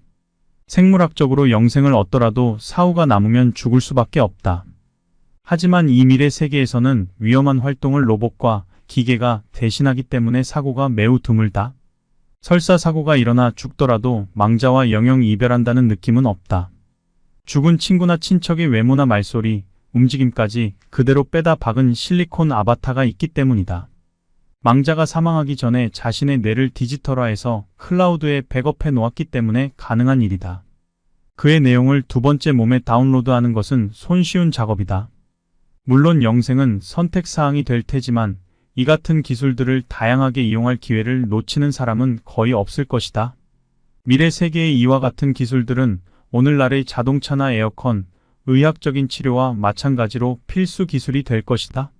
A: 생물학적으로 영생을 얻더라도 사후가 남으면 죽을 수밖에 없다. 하지만 이 미래 세계에서는 위험한 활동을 로봇과 기계가 대신하기 때문에 사고가 매우 드물다. 설사 사고가 일어나 죽더라도 망자와 영영 이별한다는 느낌은 없다. 죽은 친구나 친척의 외모나 말소리, 움직임까지 그대로 빼다 박은 실리콘 아바타가 있기 때문이다. 망자가 사망하기 전에 자신의 뇌를 디지털화해서 클라우드에 백업해 놓았기 때문에 가능한 일이다. 그의 내용을 두 번째 몸에 다운로드하는 것은 손쉬운 작업이다. 물론 영생은 선택사항이 될 테지만 이 같은 기술들을 다양하게 이용할 기회를 놓치는 사람은 거의 없을 것이다. 미래 세계의 이와 같은 기술들은 오늘날의 자동차나 에어컨, 의학적인 치료와 마찬가지로 필수 기술이 될 것이다.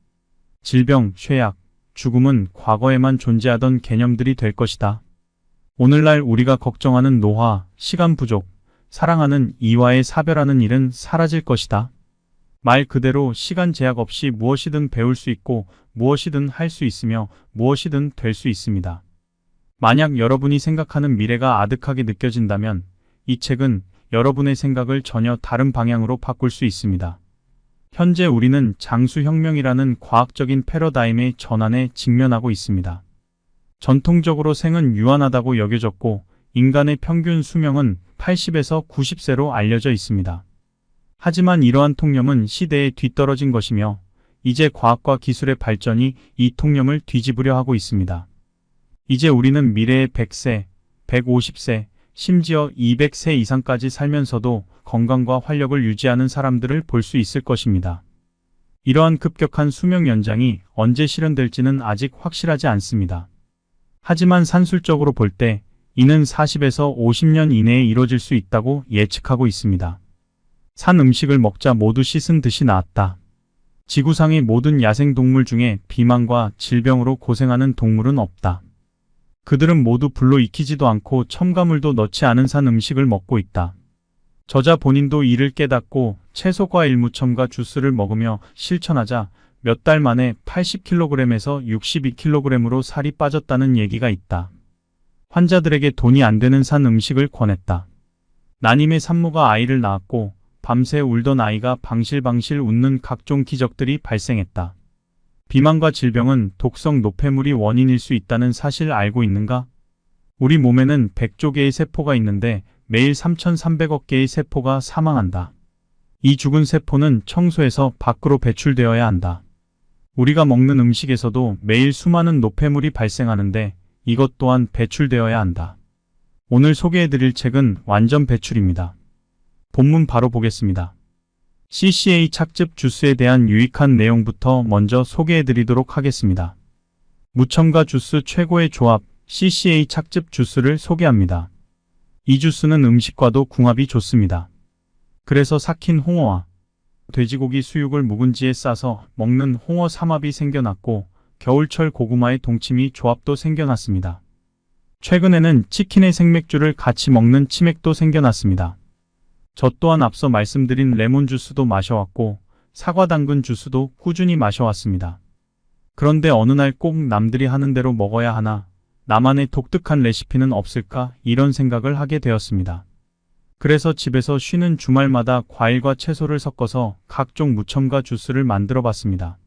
A: 질병, 쇠약, 죽음은 과거에만 존재하던 개념들이 될 것이다. 오늘날 우리가 걱정하는 노화, 시간 부족, 사랑하는 이와의 사별하는 일은 사라질 것이다. 말 그대로 시간 제약 없이 무엇이든 배울 수 있고 무엇이든 할 수 있으며 무엇이든 될 수 있습니다. 만약 여러분이 생각하는 미래가 아득하게 느껴진다면 이 책은 여러분의 생각을 전혀 다른 방향으로 바꿀 수 있습니다. 현재 우리는 장수혁명이라는 과학적인 패러다임의 전환에 직면하고 있습니다. 전통적으로 생은 유한하다고 여겨졌고 인간의 평균 수명은 80에서 90세로 알려져 있습니다. 하지만 이러한 통념은 시대에 뒤떨어진 것이며 이제 과학과 기술의 발전이 이 통념을 뒤집으려 하고 있습니다. 이제 우리는 미래의 100세, 150세, 심지어 200세 이상까지 살면서도 건강과 활력을 유지하는 사람들을 볼 수 있을 것입니다. 이러한 급격한 수명 연장이 언제 실현될지는 아직 확실하지 않습니다. 하지만 산술적으로 볼 때 이는 40에서 50년 이내에 이뤄질 수 있다고 예측하고 있습니다. 산 음식을 먹자 모두 씻은 듯이 나았다. 지구상의 모든 야생동물 중에 비만과 질병으로 고생하는 동물은 없다. 그들은 모두 불로 익히지도 않고 첨가물도 넣지 않은 산 음식을 먹고 있다. 저자 본인도 이를 깨닫고 채소 과일 무첨가 주스를 먹으며 실천하자 몇 달 만에 80kg에서 62kg으로 살이 빠졌다는 얘기가 있다. 환자들에게 돈이 안 되는 산 음식을 권했다. 난임의 산모가 아이를 낳았고 밤새 울던 아이가 방실방실 웃는 각종 기적들이 발생했다. 비만과 질병은 독성 노폐물이 원인일 수 있다는 사실 알고 있는가? 우리 몸에는 100조 개의 세포가 있는데 매일 3,300억 개의 세포가 사망한다. 이 죽은 세포는 청소해서 밖으로 배출되어야 한다. 우리가 먹는 음식에서도 매일 수많은 노폐물이 발생하는데 이것 또한 배출되어야 한다. 오늘 소개해드릴 책은 완전 배출입니다. 본문 바로 보겠습니다. CCA 착즙 주스에 대한 유익한 내용부터 먼저 소개해드리도록 하겠습니다. 무첨가 주스 최고의 조합 CCA 착즙 주스를 소개합니다. 이 주스는 음식과도 궁합이 좋습니다. 그래서 삭힌 홍어와 돼지고기 수육을 묵은지에 싸서 먹는 홍어 삼합이 생겨났고 겨울철 고구마의 동치미 조합도 생겨났습니다. 최근에는 치킨의 생맥주를 같이 먹는 치맥도 생겨났습니다. 저 또한 앞서 말씀드린 레몬 주스도 마셔왔고 사과 당근 주스도 꾸준히 마셔왔습니다. 그런데 어느 날 꼭 남들이 하는 대로 먹어야 하나, 나만의 독특한 레시피는 없을까 이런 생각을 하게 되었습니다. 그래서 집에서 쉬는 주말마다 과일과 채소를 섞어서 각종 무첨가 주스를 만들어 봤습니다.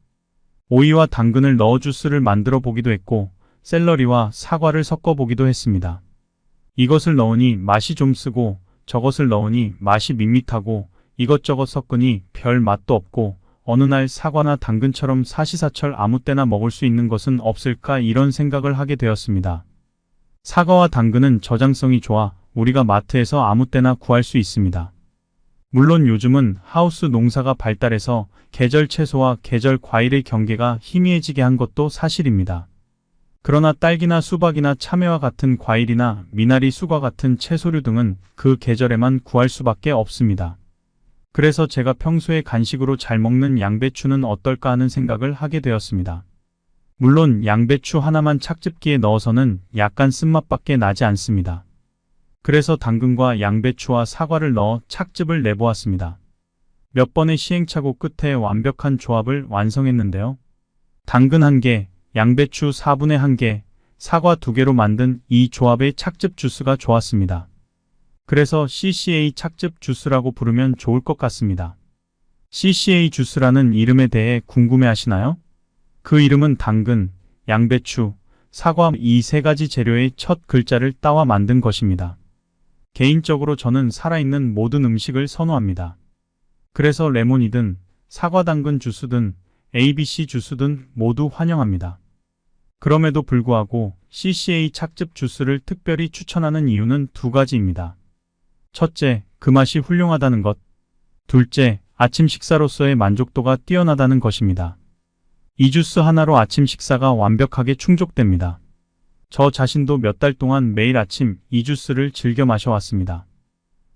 A: 오이와 당근을 넣어 주스를 만들어 보기도 했고 샐러리와 사과를 섞어 보기도 했습니다. 이것을 넣으니 맛이 좀 쓰고 저것을 넣으니 맛이 밋밋하고 이것저것 섞으니 별 맛도 없고 어느 날 사과나 당근처럼 사시사철 아무 때나 먹을 수 있는 것은 없을까 이런 생각을 하게 되었습니다. 사과와 당근은 저장성이 좋아 우리가 마트에서 아무 때나 구할 수 있습니다. 물론 요즘은 하우스 농사가 발달해서 계절 채소와 계절 과일의 경계가 희미해지게 한 것도 사실입니다. 그러나 딸기나 수박이나 참외와 같은 과일이나 미나리, 수과 같은 채소류 등은 그 계절에만 구할 수밖에 없습니다. 그래서 제가 평소에 간식으로 잘 먹는 양배추는 어떨까 하는 생각을 하게 되었습니다. 물론 양배추 하나만 착즙기에 넣어서는 약간 쓴맛밖에 나지 않습니다. 그래서 당근과 양배추와 사과를 넣어 착즙을 내보았습니다. 몇 번의 시행착오 끝에 완벽한 조합을 완성했는데요. 당근 1개, 양배추 4분의 1개, 사과 2개로 만든 이 조합의 착즙 주스가 좋았습니다. 그래서 CCA 착즙 주스라고 부르면 좋을 것 같습니다. CCA 주스라는 이름에 대해 궁금해하시나요? 그 이름은 당근, 양배추, 사과 이 세 가지 재료의 첫 글자를 따와 만든 것입니다. 개인적으로 저는 살아있는 모든 음식을 선호합니다. 그래서 레몬이든 사과 당근 주스든 ABC 주스든 모두 환영합니다. 그럼에도 불구하고 CCA 착즙 주스를 특별히 추천하는 이유는 2가지입니다. 첫째, 그 맛이 훌륭하다는 것. 둘째, 아침 식사로서의 만족도가 뛰어나다는 것입니다. 이 주스 하나로 아침 식사가 완벽하게 충족됩니다. 저 자신도 몇 달 동안 매일 아침 이 주스를 즐겨 마셔왔습니다.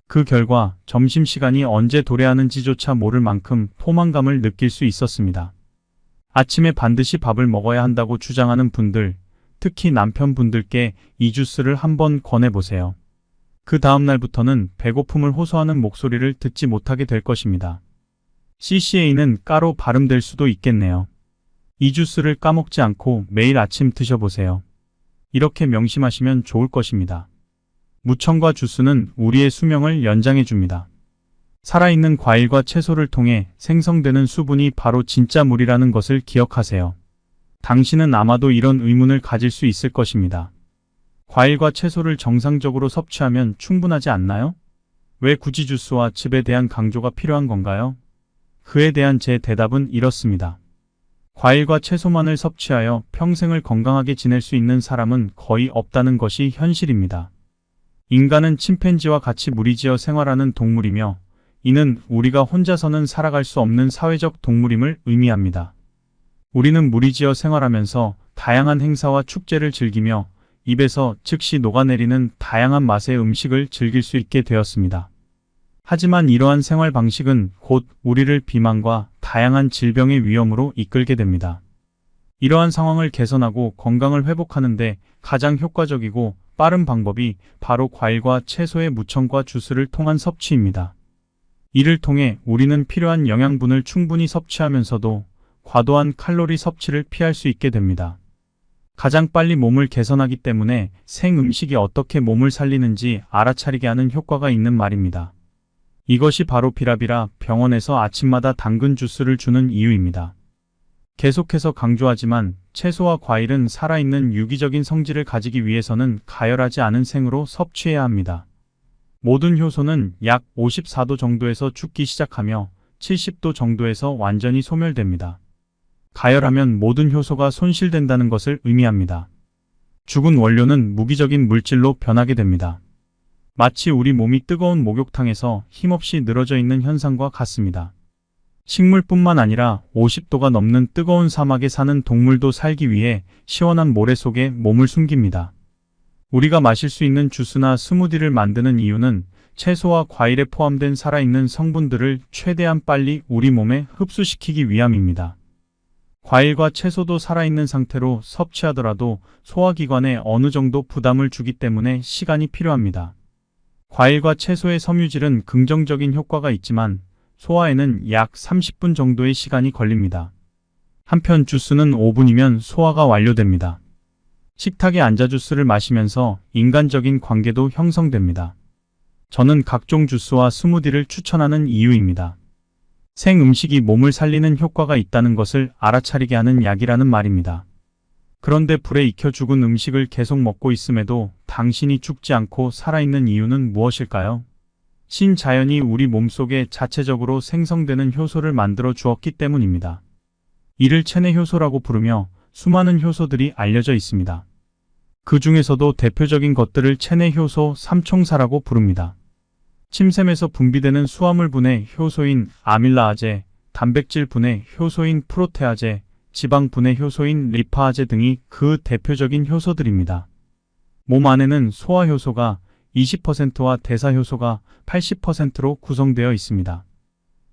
A: 그 결과 점심시간이 언제 도래하는지조차 모를 만큼 포만감을 느낄 수 있었습니다. 아침에 반드시 밥을 먹어야 한다고 주장하는 분들, 특히 남편분들께 이 주스를 한번 권해보세요. 그 다음날부터는 배고픔을 호소하는 목소리를 듣지 못하게 될 것입니다. CCA는 까로 발음될 수도 있겠네요. 이 주스를 까먹지 않고 매일 아침 드셔보세요. 이렇게 명심하시면 좋을 것입니다. 무첨가 주스는 우리의 수명을 연장해줍니다. 살아있는 과일과 채소를 통해 생성되는 수분이 바로 진짜 물이라는 것을 기억하세요. 당신은 아마도 이런 의문을 가질 수 있을 것입니다. 과일과 채소를 정상적으로 섭취하면 충분하지 않나요? 왜 굳이 주스와 즙에 대한 강조가 필요한 건가요? 그에 대한 제 대답은 이렇습니다. 과일과 채소만을 섭취하여 평생을 건강하게 지낼 수 있는 사람은 거의 없다는 것이 현실입니다. 인간은 침팬지와 같이 무리지어 생활하는 동물이며 이는 우리가 혼자서는 살아갈 수 없는 사회적 동물임을 의미합니다. 우리는 무리지어 생활하면서 다양한 행사와 축제를 즐기며 입에서 즉시 녹아내리는 다양한 맛의 음식을 즐길 수 있게 되었습니다. 하지만 이러한 생활 방식은 곧 우리를 비만과 다양한 질병의 위험으로 이끌게 됩니다. 이러한 상황을 개선하고 건강을 회복하는 데 가장 효과적이고 빠른 방법이 바로 과일과 채소의 무첨가 주스를 통한 섭취입니다. 이를 통해 우리는 필요한 영양분을 충분히 섭취하면서도 과도한 칼로리 섭취를 피할 수 있게 됩니다. 가장 빨리 몸을 개선하기 때문에 생음식이 어떻게 몸을 살리는지 알아차리게 하는 효과가 있는 말입니다. 이것이 바로 비라비라 병원에서 아침마다 당근 주스를 주는 이유입니다. 계속해서 강조하지만 채소와 과일은 살아있는 유기적인 성질을 가지기 위해서는 가열하지 않은 생으로 섭취해야 합니다. 모든 효소는 약 54도 정도에서 죽기 시작하며 70도 정도에서 완전히 소멸됩니다. 가열하면 모든 효소가 손실된다는 것을 의미합니다. 죽은 원료는 무기적인 물질로 변하게 됩니다. 마치 우리 몸이 뜨거운 목욕탕에서 힘없이 늘어져 있는 현상과 같습니다. 식물뿐만 아니라 50도가 넘는 뜨거운 사막에 사는 동물도 살기 위해 시원한 모래 속에 몸을 숨깁니다. 우리가 마실 수 있는 주스나 스무디를 만드는 이유는 채소와 과일에 포함된 살아있는 성분들을 최대한 빨리 우리 몸에 흡수시키기 위함입니다. 과일과 채소도 살아있는 상태로 섭취하더라도 소화기관에 어느 정도 부담을 주기 때문에 시간이 필요합니다. 과일과 채소의 섬유질은 긍정적인 효과가 있지만 소화에는 약 30분 정도의 시간이 걸립니다. 한편 주스는 5분이면 소화가 완료됩니다. 식탁에 앉아 주스를 마시면서 인간적인 관계도 형성됩니다. 저는 각종 주스와 스무디를 추천하는 이유입니다. 생 음식이 몸을 살리는 효과가 있다는 것을 알아차리게 하는 약이라는 말입니다. 그런데 불에 익혀 죽은 음식을 계속 먹고 있음에도 당신이 죽지 않고 살아있는 이유는 무엇일까요? 신자연이 우리 몸속에 자체적으로 생성되는 효소를 만들어 주었기 때문입니다. 이를 체내 효소라고 부르며 수많은 효소들이 알려져 있습니다. 그 중에서도 대표적인 것들을 체내 효소 3총사라고 부릅니다. 침샘에서 분비되는 수화물분해 효소인 아밀라아제, 단백질 분해 효소인 프로테아제, 지방 분해 효소인 리파아제 등이 그 대표적인 효소들입니다. 몸 안에는 소화효소가 20%와 대사효소가 80%로 구성되어 있습니다.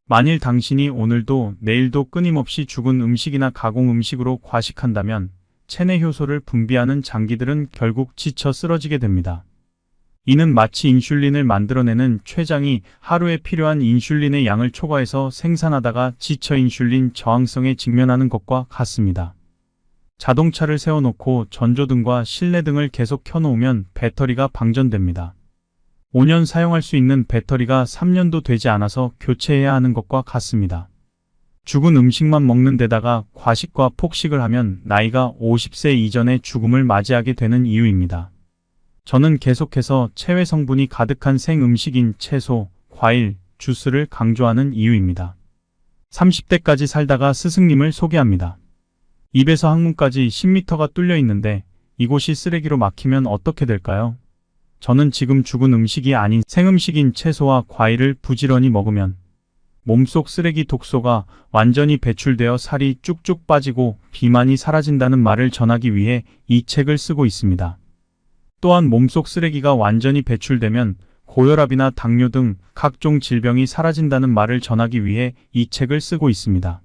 A: 만일 당신이 오늘도 내일도 끊임없이 죽은 음식이나 가공 음식으로 과식한다면 체내 효소를 분비하는 장기들은 결국 지쳐 쓰러지게 됩니다. 이는 마치 인슐린을 만들어내는 췌장이 하루에 필요한 인슐린의 양을 초과해서 생산하다가 지쳐 인슐린 저항성에 직면하는 것과 같습니다. 자동차를 세워놓고 전조등과 실내등을 계속 켜놓으면 배터리가 방전됩니다. 5년 사용할 수 있는 배터리가 3년도 되지 않아서 교체해야 하는 것과 같습니다. 죽은 음식만 먹는 데다가 과식과 폭식을 하면 나이가 50세 이전에 죽음을 맞이하게 되는 이유입니다. 저는 계속해서 체외 성분이 가득한 생음식인 채소, 과일, 주스를 강조하는 이유입니다. 30대까지 살다가 스승님을 소개합니다. 입에서 항문까지 10m가 뚫려 있는데 이곳이 쓰레기로 막히면 어떻게 될까요? 저는 지금 죽은 음식이 아닌 생음식인 채소와 과일을 부지런히 먹으면 몸속 쓰레기 독소가 완전히 배출되어 살이 쭉쭉 빠지고 비만이 사라진다는 말을 전하기 위해 이 책을 쓰고 있습니다. 또한 몸속 쓰레기가 완전히 배출되면 고혈압이나 당뇨 등 각종 질병이 사라진다는 말을 전하기 위해 이 책을 쓰고 있습니다.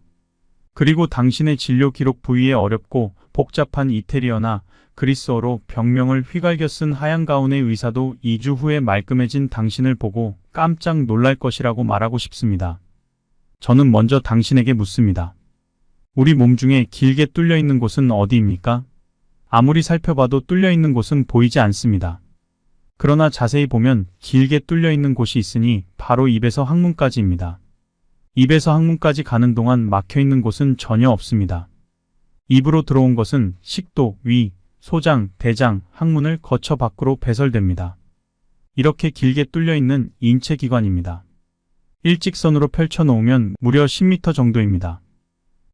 A: 그리고 당신의 진료 기록 부위에 어렵고 복잡한 이태리어나 그리스어로 병명을 휘갈겨 쓴 하얀 가운의 의사도 2주 후에 말끔해진 당신을 보고 깜짝 놀랄 것이라고 말하고 싶습니다. 저는 먼저 당신에게 묻습니다. 우리 몸 중에 길게 뚫려 있는 곳은 어디입니까? 아무리 살펴봐도 뚫려 있는 곳은 보이지 않습니다. 그러나 자세히 보면 길게 뚫려 있는 곳이 있으니 바로 입에서 항문까지입니다. 입에서 항문까지 가는 동안 막혀 있는 곳은 전혀 없습니다. 입으로 들어온 것은 식도, 위, 소장, 대장, 항문을 거쳐 밖으로 배설됩니다. 이렇게 길게 뚫려 있는 인체기관입니다. 일직선으로 펼쳐 놓으면 무려 10m 정도입니다.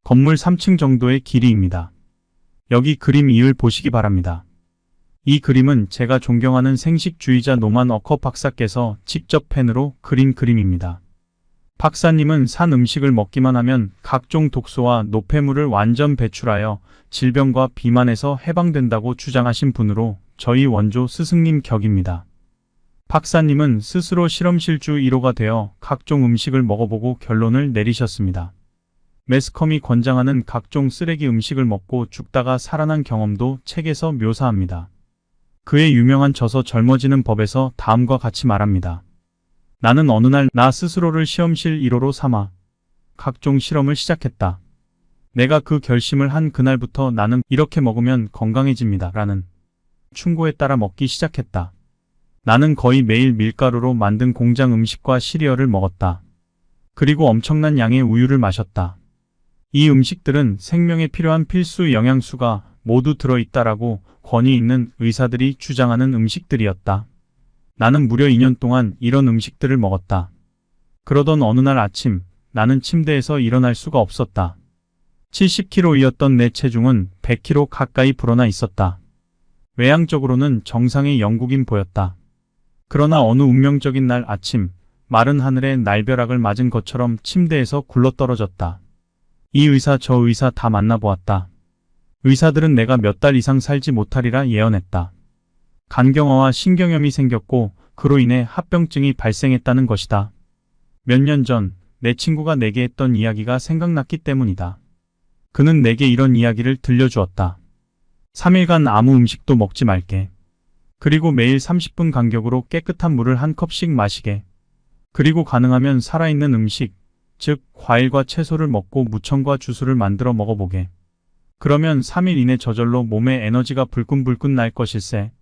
A: 건물 3층 정도의 길이입니다. 여기 그림 2을 보시기 바랍니다. 이 그림은 제가 존경하는 생식주의자 노만 어커 박사께서 직접 펜으로 그린 그림입니다. 박사님은 산 음식을 먹기만 하면 각종 독소와 노폐물을 완전 배출하여 질병과 비만에서 해방된다고 주장하신 분으로 저희 원조 스승님 격입니다. 박사님은 스스로 실험실주 1호가 되어 각종 음식을 먹어보고 결론을 내리셨습니다. 매스컴이 권장하는 각종 쓰레기 음식을 먹고 죽다가 살아난 경험도 책에서 묘사합니다. 그의 유명한 저서 젊어지는 법에서 다음과 같이 말합니다. 나는 어느 날 나 스스로를 실험실 1호로 삼아 각종 실험을 시작했다. 내가 그 결심을 한 그날부터 나는 이렇게 먹으면 건강해집니다. 라는 충고에 따라 먹기 시작했다. 나는 거의 매일 밀가루로 만든 공장 음식과 시리얼을 먹었다. 그리고 엄청난 양의 우유를 마셨다. 이 음식들은 생명에 필요한 필수 영양소가 모두 들어있다라고 권위 있는 의사들이 주장하는 음식들이었다. 나는 무려 2년 동안 이런 음식들을 먹었다. 그러던 어느 날 아침 나는 침대에서 일어날 수가 없었다. 70kg이었던 내 체중은 100kg 가까이 불어나 있었다. 외향적으로는 정상의 영국인 보였다. 그러나 어느 운명적인 날 아침 마른 하늘에 날벼락을 맞은 것처럼 침대에서 굴러떨어졌다. 이 의사 저 의사 다 만나보았다. 의사들은 내가 몇 달 이상 살지 못하리라 예언했다. 간경화와 신경염이 생겼고 그로 인해 합병증이 발생했다는 것이다. 몇 년 전 내 친구가 내게 했던 이야기가 생각났기 때문이다. 그는 내게 이런 이야기를 들려주었다. 3일간 아무 음식도 먹지 말게. 그리고 매일 30분 간격으로 깨끗한 물을 한 컵씩 마시게. 그리고 가능하면 살아있는 음식, 즉 과일과 채소를 먹고 무청과 주스를 만들어 먹어보게. 그러면 3일 이내 저절로 몸에 에너지가 불끈불끈 날 것일세.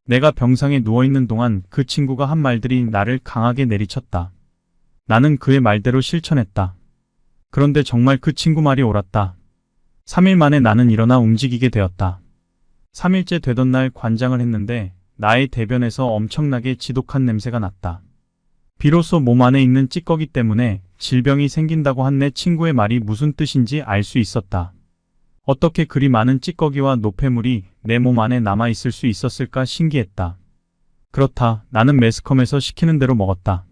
A: 내가 병상에 누워있는 동안 그 친구가 한 말들이 나를 강하게 내리쳤다. 나는 그의 말대로 실천했다. 그런데 정말 그 친구 말이 옳았다. 3일 만에 나는 일어나 움직이게 되었다. 3일째 되던 날 관장을 했는데 나의 대변에서 엄청나게 지독한 냄새가 났다. 비로소 몸 안에 있는 찌꺼기 때문에 질병이 생긴다고 한 내 친구의 말이 무슨 뜻인지 알 수 있었다. 어떻게 그리 많은 찌꺼기와 노폐물이 내 몸 안에 남아있을 수 있었을까 신기했다. 그렇다. 나는 매스컴에서 시키는 대로 먹었다.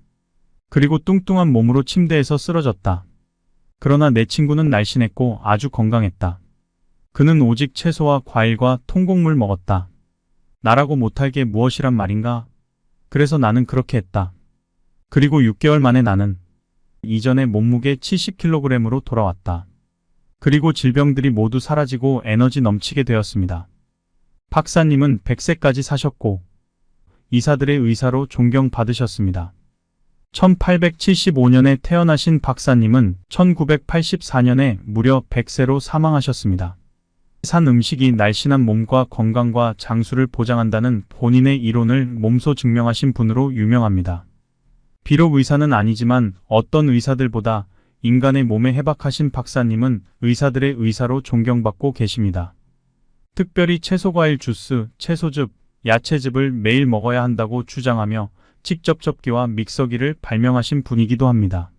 A: 그리고 뚱뚱한 몸으로 침대에서 쓰러졌다. 그러나 내 친구는 날씬했고 아주 건강했다. 그는 오직 채소와 과일과 통곡물 먹었다. 나라고 못할 게 무엇이란 말인가? 그래서 나는 그렇게 했다. 그리고 6개월 만에 나는 이전의 몸무게 70kg으로 돌아왔다. 그리고 질병들이 모두 사라지고 에너지 넘치게 되었습니다. 박사님은 100세까지 사셨고 의사들의 의사로 존경받으셨습니다. 1875년에 태어나신 박사님은 1984년에 무려 100세로 사망하셨습니다. 산 음식이 날씬한 몸과 건강과 장수를 보장한다는 본인의 이론을 몸소 증명하신 분으로 유명합니다. 비록 의사는 아니지만 어떤 의사들보다 인간의 몸에 해박하신 박사님은 의사들의 의사로 존경받고 계십니다. 특별히 채소과일 주스, 채소즙, 야채즙을 매일 먹어야 한다고 주장하며 직접 접기와 믹서기를 발명하신 분이기도 합니다.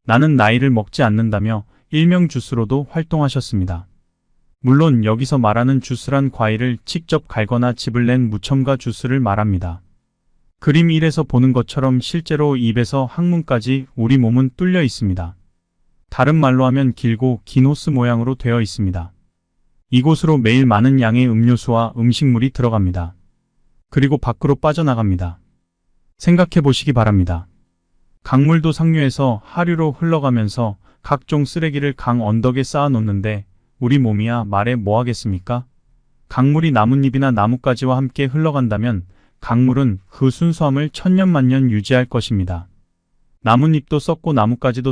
A: 나는 나이를 먹지 않는다며 일명 주스로도 활동하셨습니다. 물론 여기서 말하는 주스란 과일을 직접 갈거나 즙을 낸 무첨가 주스를 말합니다. 그림 1에서 보는 것처럼 실제로 입에서 항문까지 우리 몸은 뚫려 있습니다. 다른 말로 하면 길고 긴 호스 모양으로 되어 있습니다. 이곳으로 매일 많은 양의 음료수와 음식물이 들어갑니다. 그리고 밖으로 빠져나갑니다. 생각해 보시기 바랍니다. 강물도 상류에서 하류로 흘러가면서 각종 쓰레기를 강 언덕에 쌓아 놓는데 우리 몸이야 말해 뭐 하겠습니까? 강물이 나뭇잎이나 나뭇가지와 함께 흘러간다면 강물은 그 순수함을 천년만년 유지할 것입니다. 나뭇잎도 썩고 나뭇가지도